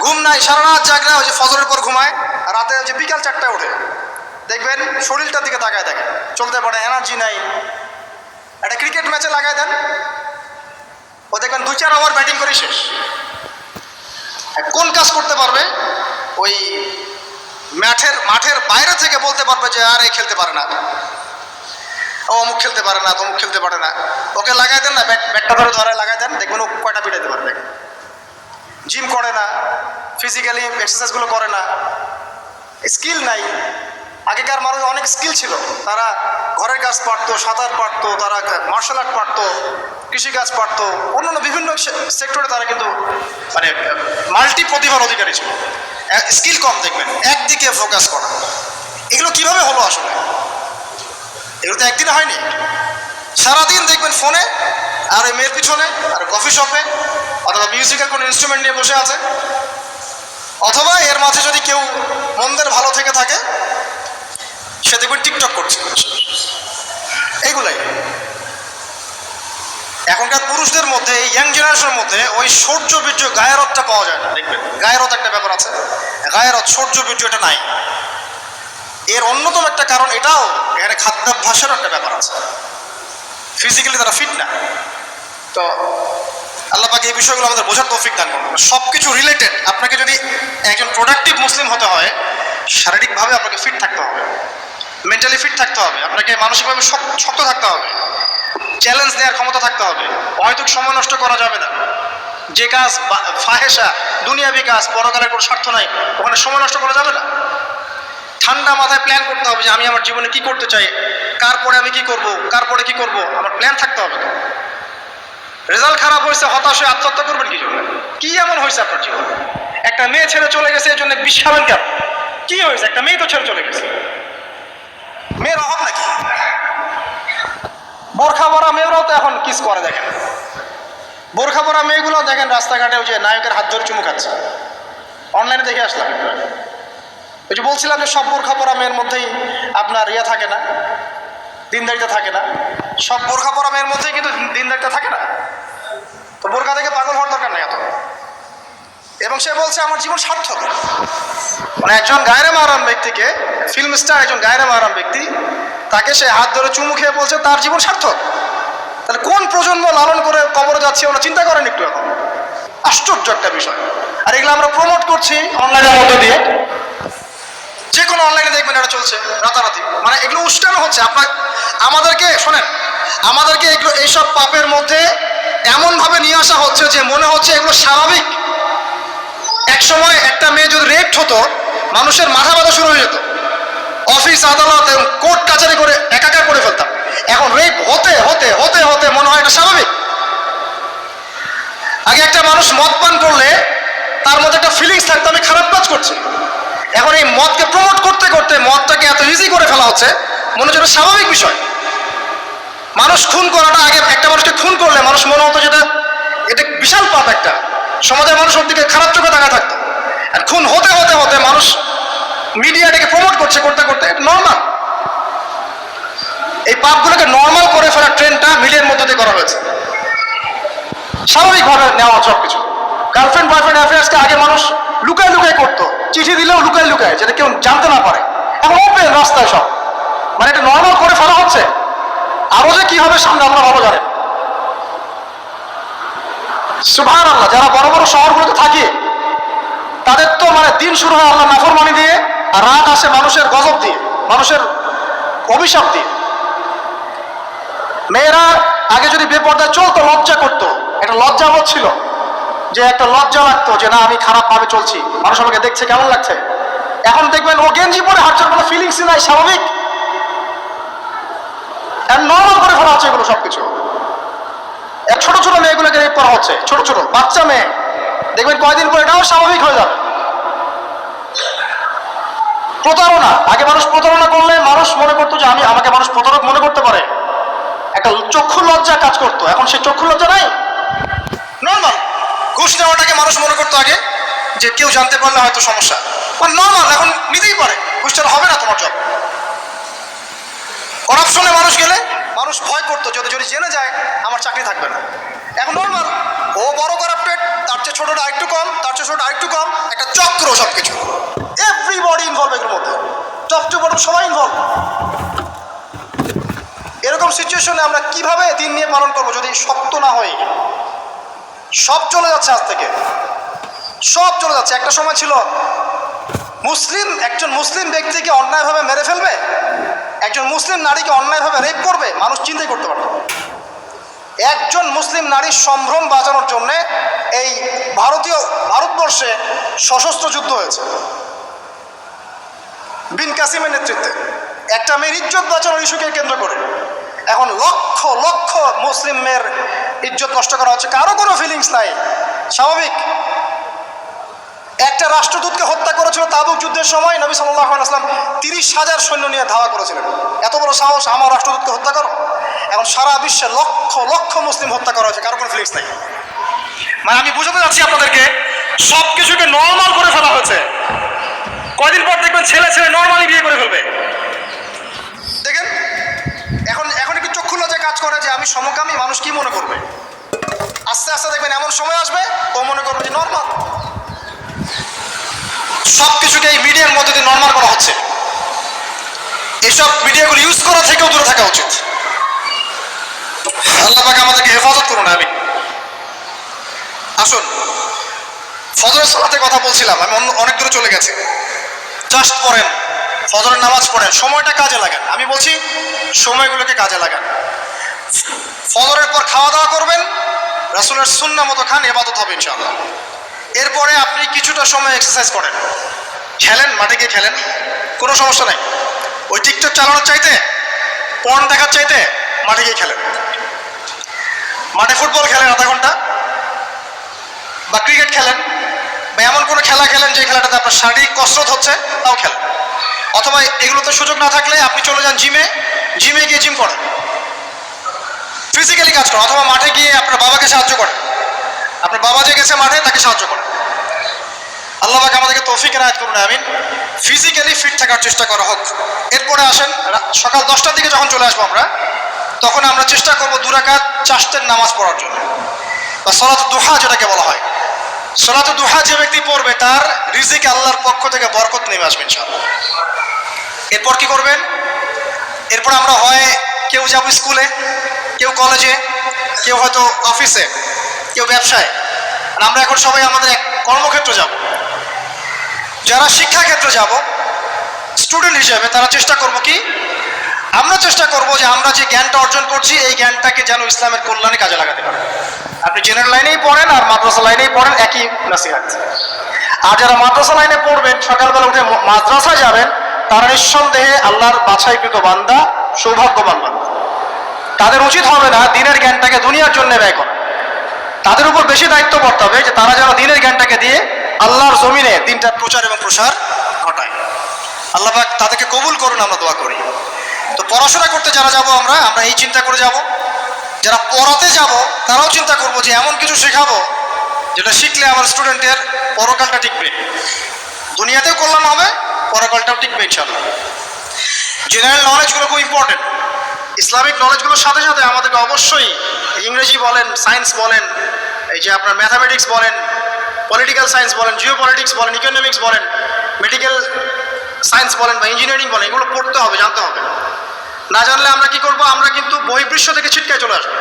[SPEAKER 2] ঘুম নাই, সারা রাত জাগরা, ওই যে ফজরের পর ঘুমায়, আর রাতে ওই যে বিকাল 4টায় ওঠে। দেখবেন শরীরটার দিকে তাকায় দেখেন, চলতে পারে, এনার্জি নাই। একটা ক্রিকেট ম্যাচে লাগায় দেন, ও দেখবেন 2-4 ওভার ব্যাটিং করে শেষ। কোন কাজ করতে পারবে? ওই মাঠের বাইরে থেকে বলতে পারবে যে আর এই খেলতে পারে না, ও অমুক খেলতে পারে না, তমুক খেলতে পারে না। ওকে লাগাই দেন না, ব্যাটটা ধরে লাগাই দেন, দেখবেন ও কয়টা পিটাইতে পারবে। জিম করে না, ফিজিক্যালি এক্সারসাইজগুলো করে না, স্কিল নাই। আগেকার মানুষ অনেক স্কিল ছিল, তারা ঘরের কাজ পারতো, সাঁতার পারতো, তারা মার্শাল আর্ট পারতো, কৃষিকাজ পারতো, অন্যান্য বিভিন্ন সেক্টরে তারা কিন্তু মানে মাল্টি প্রতিভার অধিকারী ছিল। স্কিল কম, দেখবেন একদিকে ফোকাস করা। এগুলো কিভাবে হলো আসলে? এগুলো তো একদিনে হয়নি। সারাদিন দেখবেন ফোনে, আর ওই মেয়ের পিছনে, আর কফি শপে, অথবা মিউজিকের কোনো ইনস্ট্রুমেন্ট নিয়ে বসে আছে, অথবা এর মাঝে যদি কেউ মন্দের ভালো থেকে থাকে সে দেখবেন টিকটক করছে। এইগুলাই এখনকার পুরুষদের মধ্যে, এই ইয়াং জেনারেশনের মধ্যে ওই শৌর্য বীর্য গায়েরতটা পাওয়া যায় না। দেখবেন গায়েরত একটা ব্যাপার আছে, গায়েরত শৌর্য বীর্য এটা নাই। এর অন্যতম একটা কারণ এটাও, এখানে খাদ্যাভ্যাসের একটা ব্যাপার আছে। ফিজিক্যালি তারা ফিট না। তো আল্লাহ পাক এই বিষয়গুলো আমাদের বোঝার তৌফিক দান করুন। সব কিছু রিলেটেড। আপনাকে যদি একজন প্রোডাক্টিভ মুসলিম হতে হয়, শারীরিকভাবে আপনাকে ফিট থাকতে হবে, মেন্টালি ফিট থাকতে হবে, আপনাকে মানসিকভাবে শক্ত থাকতে হবে, চ্যালেঞ্জ নেওয়ার ক্ষমতা থাকতে হবে, অহেতুক সময় নষ্ট করা যাবে না। যে কাজ ফাহেসা, দুনিয়াবি কাজ, পরকালের কোনো স্বার্থ নাই, ওখানে সময় নষ্ট করা যাবে না। ঠান্ডা মাথায় প্ল্যান করতে হবে যে আমি আমার জীবনে কি করতে চাই, কার পরে আমি কি করব, কার পরে কি করব, আমার প্ল্যান থাকতে হবে। রেজাল্ট খারাপ হয়েছে, হতাশ হয়ে আত্মহত্যা করবেন কি জন্য? কি এমন হয়েছে আপনার জীবনে? একটা মেয়ে ছেড়ে চলে গেছে, এই জন্য বিষ খাবেন কেন? কি হয়েছে? একটা মেয়ে তো ছেড়ে চলে গেছে, মেয়ের অভাব নাকি? বোরখা পরা মেয়েরাও তো এখন কিস করে, দেখেন বোরখা পরা মেয়েগুলো দেখেন রাস্তাঘাটে ওই যে নায়কের হাত ধরে চুমু খাচ্ছে। অনলাইনে দেখে আসলাম। ওই যে বলছিলাম যে সব বোরখা পরা মেয়ের মধ্যেই আপনার ইয়া থাকে না, দিনদারিতা থাকে না। সব বোরখা পরা মেয়ের মধ্যেই কিন্তু দিনদারিতা থাকে না। তো বোরখা থেকে পাগল হওয়ার দরকার নেই এত। এবং সে বলছে আমার জীবন সার্থক। মানে একজন গায়রে মাহরাম ব্যক্তিকে, ফিল্ম স্টার একজন গায়রে মাহরাম ব্যক্তি, তাকে সে হাত ধরে চুমু খেয়ে বলছে তার জীবন সার্থক। তাহলে কোন প্রজন্ম লালন করে কবরে যাচ্ছে ওরা চিন্তা করেন একটু এখন? আশ্চর্য একটা বিষয়। আর এগুলো আমরা প্রমোট করছি অনলাইনের মধ্যে দিয়ে, যে কোনো অনলাইনে দেখবেন এটা চলছে রাতারাতি। মানে এগুলো উস্কানো হচ্ছে। আমাদেরকে শোনেন, আমাদেরকে এগুলো এইসব পাপের মধ্যে এমনভাবে নিয়ে আসা হচ্ছে যে মনে হচ্ছে এগুলো স্বাভাবিক। এক সময় একটা মেয়ে যদি রেপ হতো, মানুষের মাথা ব্যথা শুরু হয়ে যেত, অফিস আদালত কোর্ট কাছারি করে একাকার করে ফেলতাম। এখন রেপ হতে হতে হতে হতে মনে হয় এটা স্বাভাবিক। আগে একটা মানুষ মদ পান করলে তার মধ্যে একটা ফিলিংস থাকতো আমি খারাপ কাজ করছি। এখন এই মদকে প্রমোট করতে করতে মদটাকে এত ইজি করে ফেলা হচ্ছে, মনে হচ্ছে স্বাভাবিক বিষয়। মানুষ খুন করাটা, আগে একটা মানুষকে খুন করলে মানুষ মনে হতো যেটা এটা বিশাল পাপ, একটা সমাজের মানুষ ওর দিকে খারাপ চোখে তাকা থাকতো। আর খুন হতে হতে হতে মানুষ মিডিয়াটাকে প্রমোট করছে, করতে করতে নর্মাল।
[SPEAKER 1] এই পাপগুলোকে নর্মাল করে ফেলার ট্রেন্ডটা মিডিয়ার মধ্যে দিয়ে করা হয়েছে। স্বাভাবিকভাবে নেওয়া সব কিছু। গার্লফ্রেন্ড বয়ফ্রেন্ড অ্যাফেয়ার্সকে আগে মানুষ লুকায় লুকায় করতো, চিঠি দিলেও লুকায় লুকায়, যেটা কেউ জানতে না পারে। এখন ওপেন রাস্তায় সব, মানে এটা নর্মাল করে ফেলা হচ্ছে। আরো যে কি হবে সামনে আমরা ভালো জানেন। সুবহানাল্লাহ, যারা বড় বড় শহরগুলোতে থাকে তাদের তো মানে দিন শুরু হয় আল্লাহ নাফরমানি দিয়ে, আর রাত আসে মানুষের গজব দিয়ে, মানুষের অভিশাপ দিয়ে। মেয়েরা আগে যদি বেপর্দায় চলতো লজ্জা করতো, একটা লজ্জাবোধ ছিল, যে একটা লজ্জা লাগতো যে না আমি খারাপ ভাবে চলছি, মানুষ আমাকে দেখছে কেমন লাগছে। এখন দেখবেন ও গেঞ্জি পরে হাঁটছার কোনো ফিলিংসই নাই, স্বাভাবিক নর্মাল করে ফেলা হচ্ছে এগুলো সবকিছু। ছোট ছোট মেয়েগুলোকে রেপ করা হচ্ছে, ছোট ছোট বাচ্চা মেয়ে, দেখবেন কয়দিন পরে এটাও স্বাভাবিক হয়ে যাবে। প্রতারণা, আগে মানুষ প্রতারণা করলে মানুষ মনে করতো যে আমাকে মানুষ প্রতারক মনে করতে পারে, একটা চক্ষু লজ্জা কাজ করতো। এখন সেই চক্ষু লজ্জা নাই, নর্মাল। ঘুষ নেওয়াটাকে মানুষ মনে করতো আগে যে কেউ জানতে পারলে হয়তো সমস্যা, নর্মাল, এখন নিতেই পারে, ঘুষটা হবে না তোমার জব। করাপশনে মানুষ গেলে মানুষ ভয় করতো যদি জেনে যায় আমার চাকরি থাকবে না। এখন নর্মাল, ও বড় করাপ্টেড, তার চেয়ে ছোটটা আরেকটু কম, তার চেয়ে ছোট আরেকটু কম, একটা চক্র সবকিছু। এভরিবডি ইনভলভ এর মধ্যে, টপ টু বটম সবাই ইনভলভ। এরকম সিচুয়েশনে আমরা কিভাবে দিন নিয়ে পালন করবো যদি শক্ত না হই? সব চলে যাচ্ছে আজ থেকে, সব চলে যাচ্ছে। একটা সময় ছিল একজন মুসলিম ব্যক্তিকে অন্যায়ভাবে মেরে ফেলবে, একজন মুসলিম নারীকে অন্যায়ভাবে রেপ করবে, মানুষ চিন্তাই করতে পারত। একজন মুসলিম নারীর সম্ভ্রম বাঁচানোর জন্য এই ভারতবর্ষে সশস্ত্র যুদ্ধ হয়েছে বিন কাসিমের নেতৃত্বে, একটা মেয়ের ইজ্জত বাঁচানোর ইস্যুকে কেন্দ্র করে। এখন লক্ষ লক্ষ মুসলিম মেয়ের ইজ্জত নষ্ট করা হচ্ছে, কারো কোনো ফিলিংস নাই, স্বাভাবিক। একটা রাষ্ট্রদূতকে হত্যা করেছিল তাবুক যুদ্ধের সময়, নবী সাল্লাল্লাহু আলাইহি ওয়াসাল্লাম 30,000 সৈন্য নিয়ে ধাওয়া করেছিলেন। এত বড় সাহস, আমার রাষ্ট্রদূতকে হত্যা করো? এখন সারা বিশ্বে লক্ষ লক্ষ মুসলিম হত্যা করা হয়েছে, কারো কোনো ফিলিংস নাই। মানে আমি বুঝাতে যাচ্ছি আপনাদেরকে, সব কিছুকে নর্মাল করে ফেলা হয়েছে। কয়দিন পর দেখবেন ছেলে নর্মালি বিয়ে করে ফেলবে। দেখেন এখন একটু চক্ষু লজ্জায় কাজ করে যে আমি সমকামী, মানুষ কি মনে করবে? আস্তে আস্তে দেখবেন এমন সময় আসবে ও মনে করবে যে নর্মাল। সবকিছুকে এই মিডিয়ার মধ্যে দিয়ে নর্মাল করা হচ্ছে। এসব মিডিয়াগুলো ইউজ করা থেকেও দূরে থাকা উচিত। আল্লাহ পাক আমাদেরকে হেফাজত করুন। আমি আসুন, ফজরের সালাতের কথা বলছিলাম, আমি অনেক দূরে চলে গেছি। জাস্ট পড়েন, ফজরের নামাজ পড়েন, সময়টা কাজে লাগান। আমি বলছি সময়গুলোকে কাজে লাগান। ফজরের পর খাওয়া দাওয়া করবেন, রাসূলের সুন্নাহ মতো খান, ইবাদত হবে ইনশাআল্লাহ। এরপরে আপনি কিছুটা সময় এক্সারসাইজ করেন, খেলেন, মাঠে গিয়ে খেলেন, কোনো সমস্যা নাই। ওই টিকটক চালানোর চাইতে, পর্ন দেখার চাইতে মাঠে গিয়ে খেলেন। মাঠে ফুটবল খেলেন আধা ঘন্টা, বা ক্রিকেট খেলেন, বা এমন কোনো খেলা খেলেন যে খেলাটাতে আপনার শারীরিক কসরত হচ্ছে, তাও খেলেন। অথবা এগুলোতে সুযোগ না থাকলে আপনি চলে যান জিমে গিয়ে জিম করেন, ফিজিক্যালি কাজ করেন। অথবা মাঠে গিয়ে আপনার বাবাকে সাহায্য করেন, আপনার বাবা যে গেছে মাঠে তাকে সাহায্য করেন। আল্লাহ পাক আমাদেরকে তৌফিক এনায়েত করুন, আমিন। ফিজিক্যালি ফিট থাকার চেষ্টা করা হোক। এরপরে আসেন, সকাল 10টার দিকে যখন চলে আসবো আমরা, তখন আমরা চেষ্টা করবো 2 রাকাত চাশতের নামাজ পড়ার জন্য, বা সালাতুদ দুহা যেটাকে বলা হয়। সালাতুদ দুহা যে ব্যক্তি পড়বে তার রিজিকে আল্লাহর পক্ষ থেকে বরকত নেমে আসবে ইনশাআল্লাহ। এরপর কি করবেন? এরপর আমরা হয় কেউ যাবো স্কুলে, কেউ কলেজে, কেউ হয়তো অফিসে, কেউ ব্যবসায়। আমরা এখন সবাই আমাদের এক কর্মক্ষেত্রে যাব। যারা শিক্ষাক্ষেত্রে যাব স্টুডেন্ট হিসেবে, তারা চেষ্টা করব কি, আমরা চেষ্টা করব যে আমরা যে জ্ঞানটা অর্জন করছি এই জ্ঞানটাকে যেন ইসলামের কল্যাণে কাজে লাগাতে পারি। আপনি জেনারেল লাইনেই পড়েন আর মাদ্রাসা লাইনেই পড়েন, একই নসিহত। আর যারা মাদ্রাসা লাইনে পড়বেন, সকালবেলা উঠে মাদ্রাসায় যাবেন, তারা নিঃসন্দেহে আল্লাহর বাছাইকৃত বান্দা, সৌভাগ্যবান বান্দা। তাদের উচিত হবে না দিনের জ্ঞানটাকে দুনিয়ার জন্য ব্যয় করা। তাদের উপর বেশি দায়িত্ব পড়তে হবে যে তারা যেন দিনের জ্ঞানটাকে দিয়ে আল্লাহর জমিনে দিনটার প্রচার এবং প্রসার ঘটায়। আল্লাহ পাক তাদেরকে কবুল করুন, আমরা দোয়া করি। তো পড়াশোনা করতে যারা যাব আমরা এই চিন্তা করে যাব। যারা পড়াতে যাব তারাও চিন্তা করব যে এমন কিছু শেখাবো যেটা শিখলে আমার স্টুডেন্টের পরকালটা টিকবে, দুনিয়াতেও কল্যাণ হবে, পরকালটাও টিকবে ইনশাআল্লাহ। জেনারেল নলেজগুলো খুব ইম্পর্টেন্ট। ইসলামিক নলেজগুলোর সাথে সাথে আমাদেরকে অবশ্যই ইংরেজি বলেন, সায়েন্স বলেন, এই যে আপনার ম্যাথামেটিক্স বলেন, পলিটিক্যাল সায়েন্স বলেন, জিও পলিটিক্স বলেন, ইকোনমিক্স বলেন, মেডিকেল সায়েন্স বলেন বা ইঞ্জিনিয়ারিং বলেন, এগুলো পড়তে হবে, জানতে হবে। না জানলে আমরা কি করব? আমরা কিন্তু বহিঃপৃষ্ঠ থেকে ছিটকায় চলে আসবো,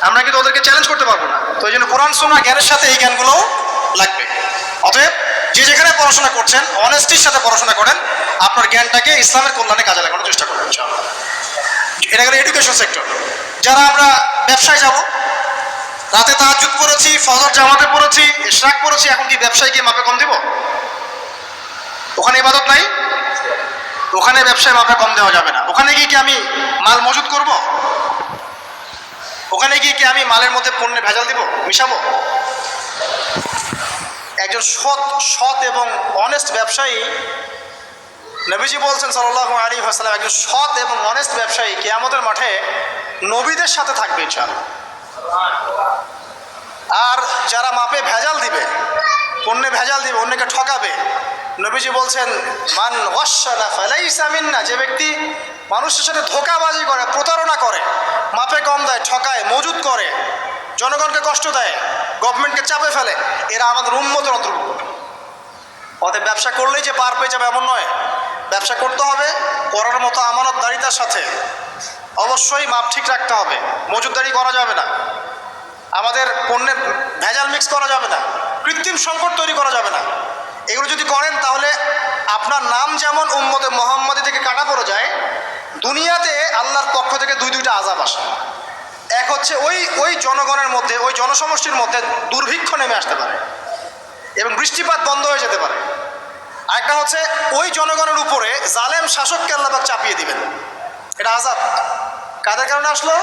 [SPEAKER 1] আমরা কিন্তু ওদেরকে চ্যালেঞ্জ করতে পারবো না। তো এই জন্য কোরআন সুন্নাহ জ্ঞানের সাথে এই জ্ঞানগুলোও লাগবে। অতএব যে যেখানে পড়াশোনা করছেন অনেস্টির সাথে পড়াশোনা করেন, আপনার জ্ঞানটাকে ইসলামের কল্যাণে কাজে লাগানোর চেষ্টা করবেন ইনশাআল্লাহ। এটা গেল এডুকেশন সেক্টর। যারা আমরা ব্যবসায় যাব, রাতে তাহাজ্জুদ পড়েছি, ফজর জামাতে পড়েছি, ইশরাক পড়েছি, এখন কি ব্যবসায় গিয়ে মাপে কম দিব? ওখানে ইবাদত নাই, ওখানে ব্যবসায় মাপে কম দেওয়া যাবে না। ওখানে গিয়ে কি আমি মাল মজুত করব? ওখানে গিয়ে কি আমি মালের মধ্যে পণ্যে ভেজাল দিব, মিশাবো? একজন সৎ এবং অনেস্ট ব্যবসায়ী, নবীজি বলছেন সাল্লাল্লাহু আলাইহি ওয়াসাল্লাম, একজন সৎ এবং অনেস্ট ব্যবসায়ী কিয়ামতের মাঠে নবীদের সাথে থাকবে ইনশাআল্লাহ। আর যারা মাপে ভেজাল দিবে, পণ্যে ভেজাল দিবে, অন্যকে ঠকাবে, নবীজি বলছেন মান ওয়াশানা ফালাইসা মিন্না, যে ব্যক্তি মানুষের সাথে ধোঁকাবাজি করে, প্রতারণা করে, মাপে কম দেয়, ঠকায়, মজুত করে, জনগণকে কষ্ট দেয়, গভর্নমেন্টকে চাপে ফেলে, এরা আমাদের উম্মতের অন্তর্ভুক্ত। অতএব ব্যবসা করলেই যে পার পেয়ে যাবে এমন নয়। ব্যবসা করতে হবে করার মতো আমানতদারিতার সাথে। অবশ্যই মাপ ঠিক রাখতে হবে, মজুতদারি করা যাবে না, আমাদের পণ্যের ভেজাল মিক্স করা যাবে না, কৃত্রিম সংকট তৈরি করা যাবে না। এগুলো যদি করেন তাহলে আপনার নাম যেমন উম্মতে মুহাম্মাদি থেকে কাটা পড়ে যায়, দুনিয়াতে আল্লাহর পক্ষ থেকে দুইটা আযাব আসে। এক হচ্ছে ওই জনগণের মধ্যে, ওই জনসমষ্টির মধ্যে দুর্ভিক্ষ নেমে আসতে পারে এবং বৃষ্টিপাত বন্ধ হয়ে যেতে পারে। আরেকটা হচ্ছে ওই জনগণের উপরে জালেম শাসককে আল্লাহ পাক চাপিয়ে দিবেন। এটা আযাব কাদের কারণে আসলো?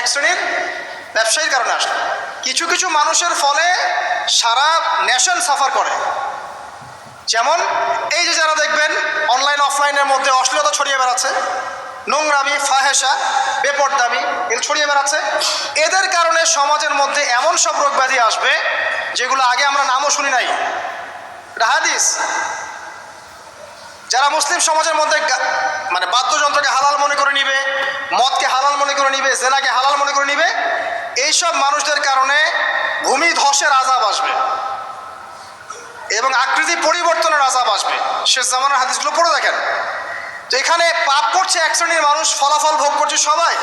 [SPEAKER 1] এক শ্রেণীর ব্যবসায়ীর কারণে আসলো। কিছু কিছু মানুষের ফলে সারা নেশন সাফার করে। যেমন এই যে যারা দেখবেন অনলাইন অফলাইনের মধ্যে অশ্লীলতা ছড়িয়ে বেড়াচ্ছে, নোংরামি, ফাহেসা, বেপরদামি এগুলো ছড়িয়ে বেড়াচ্ছে, এদের কারণে সমাজের মধ্যে এমন সব রোগ ব্যাধি আসবে যেগুলো আগে আমরা নামও শুনি নাই। এটা হাদিস। যারা মুসলিম সমাজের মধ্যে মানে বাদ্যযন্ত্রকে হালাল মনে করে নিবে, মদকে হালাল মনে করে নিবে, জেনাকে হালাল মনে করে নিবে, এইসব মানুষদের কারণে ভূমি ধসের আযাব আসবে এবং আকৃতি পরিবর্তনের আযাব আসবে। শেষ জামানার হাদিসগুলো পড়ে দেখেন। তো এখানে পাপ করছে এক শ্রেণীর মানুষ, ফলাফল ভোগ করছে সবাই।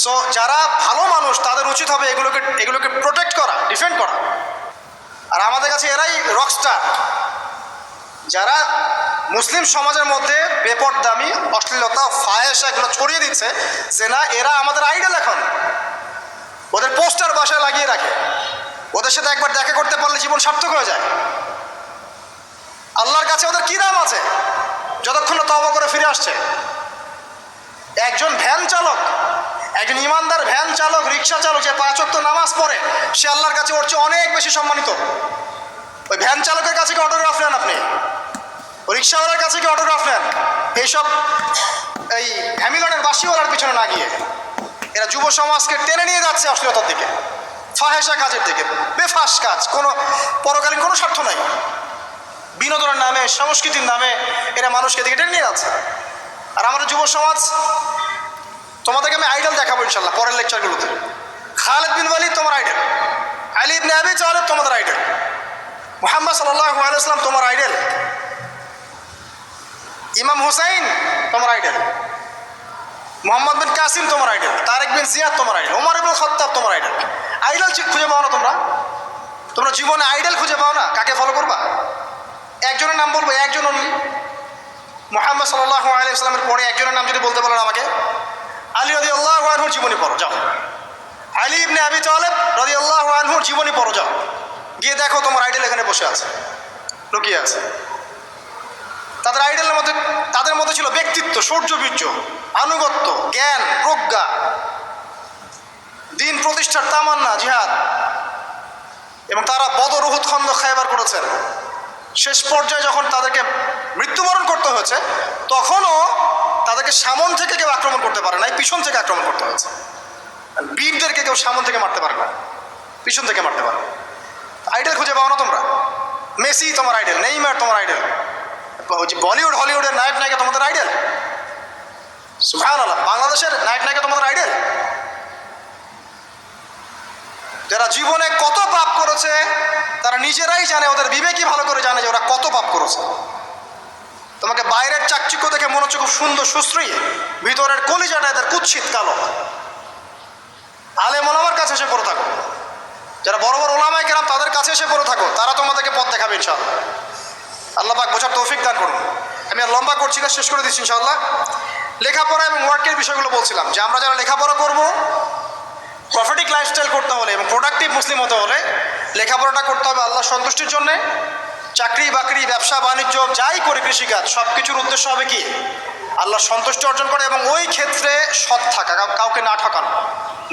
[SPEAKER 1] সো যারা ভালো মানুষ তাদের উচিত হবে এগুলোকে প্রোটেক্ট করা, ডিফেন্ড করা। আর আমাদের কাছে এরাই রকস্টার, যারা মুসলিম সমাজের মধ্যে বেপরদামি, অশ্লীলতা, ফাহেসা এগুলো ছড়িয়ে দিচ্ছে যে না, এরা আমাদের আইডল। এখন ওদের পোস্টার বাসায় লাগিয়ে রাখে, ওদের সাথে একবার দেখা করতে পারলে জীবন সার্থক হয়ে যায়। আল্লাহর কাছে ওদের কি দাম আছে যতক্ষণ না তওবা করে ফিরে আসছে? একজন ভ্যান চালক, একজন ইমানদার ভ্যান চালক, রিক্সা চালক যে 5 ওয়াক্ত নামাজ পড়ে, সে আল্লাহর কাছে ওর চেয়ে অনেক বেশি সম্মানিত। ওই ভ্যান চালকের কাছে কি অটোগ্রাফ নেন আপনি? রিক্সাওয়ালার কাছে কি অটোগ্রাফ নেন? এইসব এই হ্যামিলনের বাসিওয়ালার পিছনে না গিয়ে এরা যুব সমাজকে টেনে নিয়ে যাচ্ছে অশ্লীলতার দিকে, ফাহেসা কাজের দিকে, বেফাস কাজ, কোনো পরকালীন কোনো স্বার্থ নাই। বিনোদনের নামে, সংস্কৃতির নামে এরা মানুষকে দিকে টেনে নিয়ে যাচ্ছে। আর আমাদের যুব সমাজ, তোমাদেরকে আমি আইডল দেখাবো ইনশাল্লাহ পরের লেকচারগুলোতে। খালিদ বিন ওয়ালিদ তোমার আইডল, আলী ইবনে আবি তালিব তোমাদের আইডল, মুহাম্মদ সাল্লাল্লাহু আলাইহি ওয়াসাল্লাম তোমার আইডল, ইমাম হুসাইন তোমার আইডল, মোহাম্মদ বিন কাসিম তোমার আইডল, তারেক বিন জিয়াদ তোমার আইডল, ওমর ইবনে খাত্তাব তোমার আইডল। আইডল খুঁজে পাও না তোমরা জীবনে আইডল খুঁজে পাও না? কাকে ফলো করবা? একজনের নাম বলবো, একজন অনলি, মুহাম্মদ সাল্লাল্লাহু আলাইহি ওয়াসাল্লামের পরে একজনের নাম যদি বলতে বলেন আমাকে, আলী রাদিয়াল্লাহু আনহুর জীবনী পড়ো যাও, আলী ইবনে আবি তালিব রাদিয়াল্লাহু আনহুর জীবনী পড়ো যাও, গিয়ে দেখো তোমার আইডল এখানে বসে আছে, লুকিয়ে আছে। তাদের আইডলের মধ্যে, তাদের মধ্যে ছিল ব্যক্তিত্ব, শৌর্যবীর্য, আনুগত্য, জ্ঞান, প্রজ্ঞা, দিন প্রতিষ্ঠার তামান্না, জিহাদ। এবং তারা বদর, উহুদ, খন্দক, খায়বার করেছেন। শেষ পর্যায়ে যখন তাদেরকে মৃত্যুবরণ করতে হয়েছে, তখনও তাদেরকে সামন থেকে কেউ আক্রমণ করতে পারে নাই, পিছন থেকে আক্রমণ করতে হয়েছে। বীরদেরকে কেউ সামন থেকে মারতে পারে না, পিছন থেকে মারতে পারে। আইডল খুঁজে পাও না তোমরা? মেসি তোমার আইডল, নেইমার তোমার আইডল,
[SPEAKER 2] ওই যে বলিউড হলিউডের নায়ক নায়িকা তোমাদের আইডল? সুবহানাল্লাহ, বাংলাদেশের নায়ক নায়িকা তোমাদের আইডল? যারা জীবনে কত পাপ করেছে তারা নিজেরাই জানে, ওদের বিবেকই ভালো করে জানে যে ওরা কত পাপ করেছে। তোমাকে বাইরের চাকচিক্য দেখে মনে হচ্ছে খুব সুন্দর সুশ্রী, ভিতরের কলিজাটা এদের কুৎসিত কালো। আলেম ওলামার কাছে এসে পড়ে থাকো, যারা বড় বড় ওলামায়ে কেরাম তাদের কাছে এসে পড়ে থাকো, তারা তোমাদেরকে পথ দেখাবে ইনশাআল্লাহ। আল্লাহ পাক বোঝার তৌফিক দান করুন। আমি আর লম্বা করছি না, শেষ করে দিচ্ছি ইনশাআল্লাহ। লেখাপড়া এবং ওয়ার্কের বিষয়গুলো বলছিলাম যে আমরা যারা লেখাপড়া করব, প্রফিটিক লাইফস্টাইল করতে হলে এবং প্রোডাক্টিভ মুসলিম হতে হলে লেখাপড়াটা করতে হবে আল্লাহ সন্তুষ্টির জন্যে। চাকরি বাকরি ব্যবসা বাণিজ্য যাই করি, কৃষিকাজ, সব কিছুর উদ্দেশ্য হবে কি? আল্লাহ সন্তুষ্টি অর্জন করে এবং ওই ক্ষেত্রে সৎ থাকা, কাউকে না ঠকানো,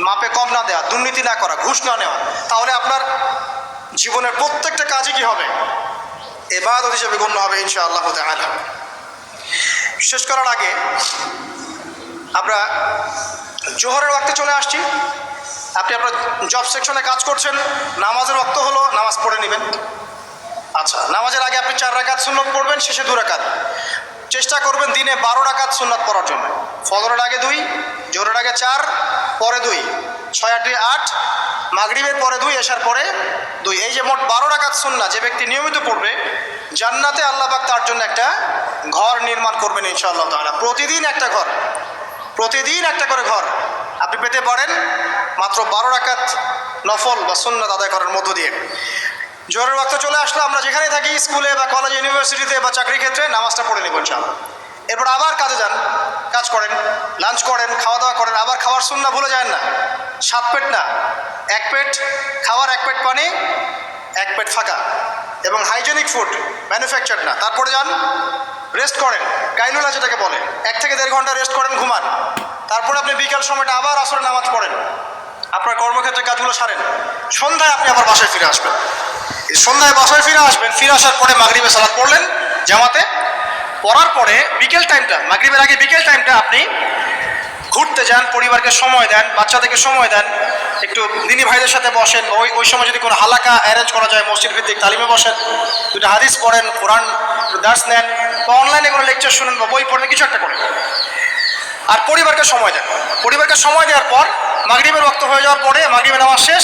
[SPEAKER 2] মাপে কম না দেওয়া, দুর্নীতি না করা, ঘুষ না নেওয়া। তাহলে আপনার জীবনের প্রত্যেকটা কাজই কি হবে? ইবাদত হিসেবে গণ্য হবে ইনশাআল্লাহ তাআলা। শেষ করার আগে আমরা জোহরের ওয়াক্তে চলে আসছি। আপনি আপনার জব সেকশনে কাজ করছেন, নামাজের ওয়াক্ত হলো, নামাজ পড়ে নেবেন। আচ্ছা, নামাজের আগে আপনি 4 রাকাত সুন্নত পড়বেন, শেষে 2 রাকাত। চেষ্টা করবেন দিনে 12 রাকাত সুন্নাত পড়ার জন্য। ফজরের আগে 2, জোহরের আগে 4, পরে 2, 6 8 8, মাগরিবের পরে 2, এশার পরে 2। এই যে মোট 12 রাকাত সুন্নাত যে ব্যক্তি নিয়মিত পড়বে, জান্নাতে আল্লাহ পাক তার জন্য একটা ঘর নির্মাণ করবেন ইনশাআল্লাহ তাআলা। প্রতিদিন একটা ঘর, প্রতিদিন একটা করে ঘর আপনি পেতে পারেন মাত্র 12 রাকাত নফল বা সুন্নাত আদায় করার মধ্য দিয়ে। জোহরের ওয়াক্ত চলে আসলো, আমরা যেখানে থাকি, স্কুলে বা কলেজ ইউনিভার্সিটিতে বা চাকরি ক্ষেত্রে, নামাজটা পড়ে নেব ইনশাআল্লাহ। এরপর আবার কাজে যান, কাজ করেন, লাঞ্চ করেন, খাওয়া দাওয়া করেন। আবার খাওয়ার সুন্নাহ ভুলে যায় না, 7 পেট না, 1 পেট খাওয়ার, 1 পেট পানি, 1 পেট ফাঁকা, এবং হাইজেনিক ফুড, ম্যানুফ্যাকচার না। তারপরে যান, রেস্ট করেন, কাইলুলা যেটাকে বলে, 1 থেকে 1.5 ঘন্টা রেস্ট করেন, ঘুমান। তারপরে আপনি বিকাল সময়টা আবার আসরের নামাজ পড়েন, আপনার কর্মক্ষেত্রে কাজগুলো সারেন। সন্ধ্যায় আপনি আবার বাসায় ফিরে আসবেন। সন্ধ্যায় বাসায় ফিরে আসবেন, ফিরে আসার পরে মাগরিবের সালাত পড়লেন জামাতে। পড়ার পরে বিকেল টাইমটা, মাগরিবের আগে বিকেল টাইমটা আপনি ঘুরতে যান, পরিবারকে সময় দেন, বাচ্চাদেরকে সময় দেন, একটু দিনী ভাইদের সাথে বসেন। ওই সময় যদি কোনো হালাকা অ্যারেঞ্জ করা যায়, মসজিদ ভিত্তিক তালিমে বসেন, 2টা হাদিস পড়েন, কোরআন দার্স নেন, বা অনলাইনে কোনো লেকচার শুনেন বা বই পড়েন, কিছু একটা করেন। আর পরিবারকে সময় দেন। পরিবারকে সময় দেওয়ার পর মাগরিবের ওয়াক্ত হয়ে যাওয়ার পরে, মাগরিবের নামাজ শেষ,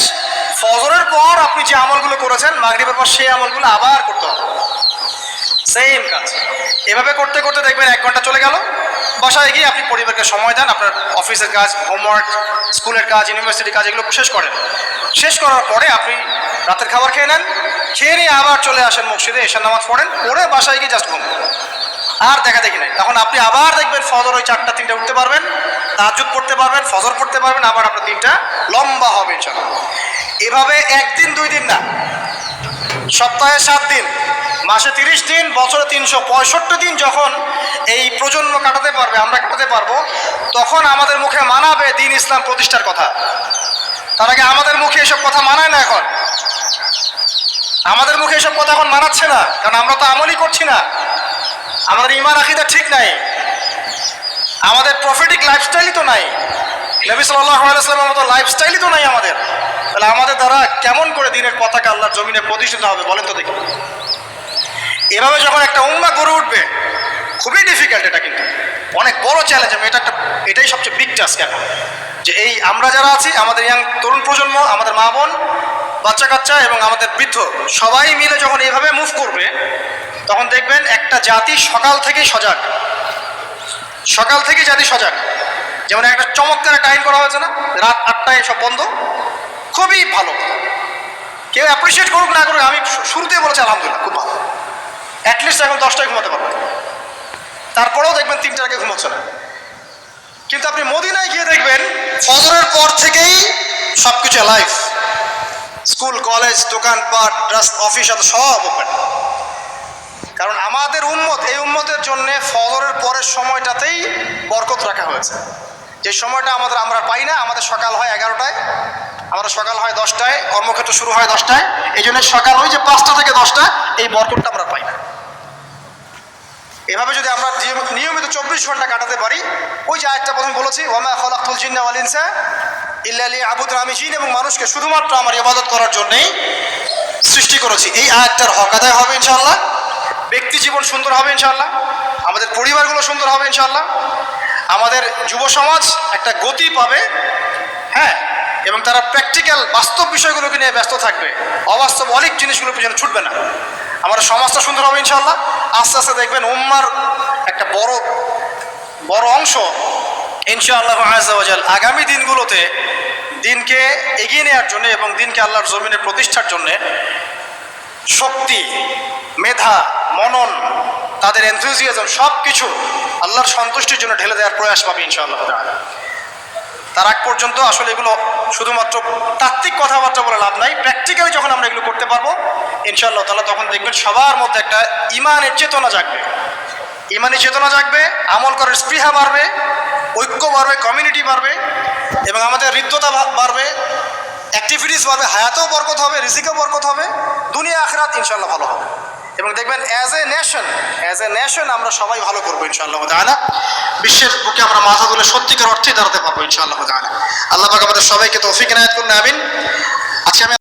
[SPEAKER 2] ফজরের পর আপনি যে আমলগুলো করেছেন মাগরিবের পর, সেই আমলগুলো আবার করতে হবে, সেম কাজ। এভাবে করতে করতে দেখবেন 1 ঘন্টা চলে গেল। বাসায় গিয়ে আপনি পরিবারকে সময় দেন, আপনার অফিসের কাজ, হোমওয়ার্ক, স্কুলের কাজ, ইউনিভার্সিটির কাজ, এগুলো শেষ করেন। শেষ করার পরে আপনি রাতের খাবার খেয়ে নেন, খেয়ে নিয়ে আবার চলে আসেন মসজিদে, এশার নামাজ পড়েন, পড়ে বাসায় গিয়ে জাস্ট ঘুম, আর দেখা দেখি নাই। তখন আপনি আবার দেখবেন ফজর ওই 4টা 3টে উঠতে পারবেন, তাহাজ্জুদ পড়তে পারবেন, ফজর পড়তে পারবেন, আবার আপনার দিনটা লম্বা হবে ইনশাআল্লাহ। এভাবে 1 দিন 2 দিন না, সপ্তাহে 7 দিন, মাসে 30 দিন, বছরে 365 দিন যখন এই প্রজন্ম কাটাতে পারবে, আমরা কাটাতে পারবো, তখন আমাদের মুখে মানাবে দ্বীন ইসলাম প্রতিষ্ঠার কথা। তার আগে আমাদের মুখে এসব কথা মানায় না। এখন আমাদের মুখে এসব কথা এখন মানাচ্ছে না, কারণ আমরা তো আমলই করছি না। আমাদের ঈমান আকীদা ঠিক নাই, আমাদের প্রফিটিক লাইফস্টাইলই তো নাই, নবী সাল্লাল্লাহু আলাইহি ওয়াসাল্লামের মতো লাইফস্টাইলই তো নাই আমাদের। তাহলে আমাদের দ্বারা কেমন করে দ্বীনের পতাকা আল্লাহর জমিনে প্রতিষ্ঠিত হবে বলেন তো দেখি? এভাবে যখন একটা উম্মাহ গড়ে উঠবে, খুবই ডিফিকাল্ট, এটা কিন্তু অনেক বড় চ্যালেঞ্জ। আমি এটাই সবচেয়ে বিগ টাস্ক এখন, যে এই আমরা যারা আছি, আমাদের ইয়াং তরুণ প্রজন্ম, আমাদের মা বোন, বাচ্চা কাচ্চা এবং আমাদের বৃদ্ধ, সবাই মিলে যখন এইভাবে মুভ করবে, তখন দেখবেন একটা জাতি সকাল থেকেই সজাগ, সকাল থেকেই জাতি সজাগ। যেমন একটা চমৎকার একটা আইন করা হয়েছে না, রাত 8টায় সব বন্ধ, খুবই ভালো। কেউ অ্যাপ্রিসিয়েট করুক না করুক, আমি শুরুতেই বলেছি আলহামদুলিল্লাহ, খুব ভালো। অ্যাটলিস্ট এখন 10টায় ঘুমাতে পারবো, তারপরেও দেখবেন 3টার আগে ঘুমাচ্ছে না। কিন্তু আপনি মদিনায় গিয়ে দেখবেন ফজরের পর থেকেই সবকিছু লাইভ, স্কুল, কলেজ, দোকানপাট, অফিস, সব ওপেন। কারণ আমাদের উম্মত, এই উম্মতের জন্য ফজরের পরের সময়টাতেই বরকত রাখা হয়েছে। যে সময়টা আমরা পাই না। আমাদের সকাল হয় 11টায়, আমাদের সকাল হয় 10টায়, কর্মক্ষেত্র শুরু হয় 10টায়। এই জন্য সকাল ওই যে 5টা থেকে 10টা, এই বরকতটা আমরা পাই না। এভাবে যদি আমরা নিয়মিত 24 ঘন্টা কাটাতে পারি, ওই যে আয়াতটা প্রথমে বলেছি, ওয়ামা খালাকতুল জিন্না ওয়াল ইনসা ইল্লা লিয়াবুদুন, আমি জিন এবং মানুষকে শুধুমাত্র আমার ইবাদত করার জন্যই সৃষ্টি করেছি, এই আয়াতটার হক আদায় হবে ইনশাআল্লাহ। ব্যক্তি জীবন সুন্দর হবে ইনশাআল্লাহ, আমাদের পরিবারগুলো সুন্দর হবে ইনশাআল্লাহ, আমাদের যুব সমাজ একটা গতি পাবে, হ্যাঁ, এবং তারা প্র্যাকটিক্যাল বাস্তব বিষয়গুলোকে নিয়ে ব্যস্ত থাকবে, অবাস্তব অলিক জিনিসগুলোর পিছনে ছুটবে না। আমাদের সমাজটা সুন্দর হবে ইনশাআল্লাহ। আস্তে আস্তে দেখবেন উম্মার একটা বড় অংশ ইনশাআল্লাহ আযজা ওয়া জাল আগামী দিনগুলোতে দিনকে এগিয়ে নেওয়ার জন্য এবং দিনকে আল্লাহর জমিনে প্রতিষ্ঠার জন্য শক্তি, মেধা, মনন, তাদের এনথুজিয়াজম সব কিছু আল্লাহর সন্তুষ্টির জন্য ঢেলে দেওয়ার প্রয়াস পাবে ইনশাআল্লাহ তাআলা। তার আগ পর্যন্ত আসলে এগুলো শুধুমাত্র তাত্ত্বিক কথাবার্তা বলে লাভ নাই, প্র্যাকটিক্যালি যখন আমরা এগুলো করতে পারবো ইনশাআল্লাহ তাআলা, তখন দেখবেন সবার মধ্যে একটা ইমানের চেতনা জাগবে, ইমানি চেতনা জাগবে, আমল করার স্পৃহা বাড়বে, ঐক্য বাড়বে, কমিউনিটি বাড়বে, এবং আমাদের হৃদ্যতা বাড়বে, অ্যাক্টিভিটিস বাড়বে, হায়াতেও বরকত হবে, রিজিকেও বরকত হবে, দুনিয়া আখিরাত ইনশাআল্লাহ ভালো হবে। এবং দেখবেন অ্যাজ এ নেশন আমরা সবাই ভালো করবো ইনশাআল্লাহ তাআলা।
[SPEAKER 1] বিশ্বের বুকে আমরা মাথা তুলে সত্যিকার অর্থে দাঁড়াতে পারবো ইনশাআল্লাহ তাআলা। আল্লাহ পাক আমাদের সবাইকে তৌফিক এনায়েত করুন, আমিন। আজকে আমি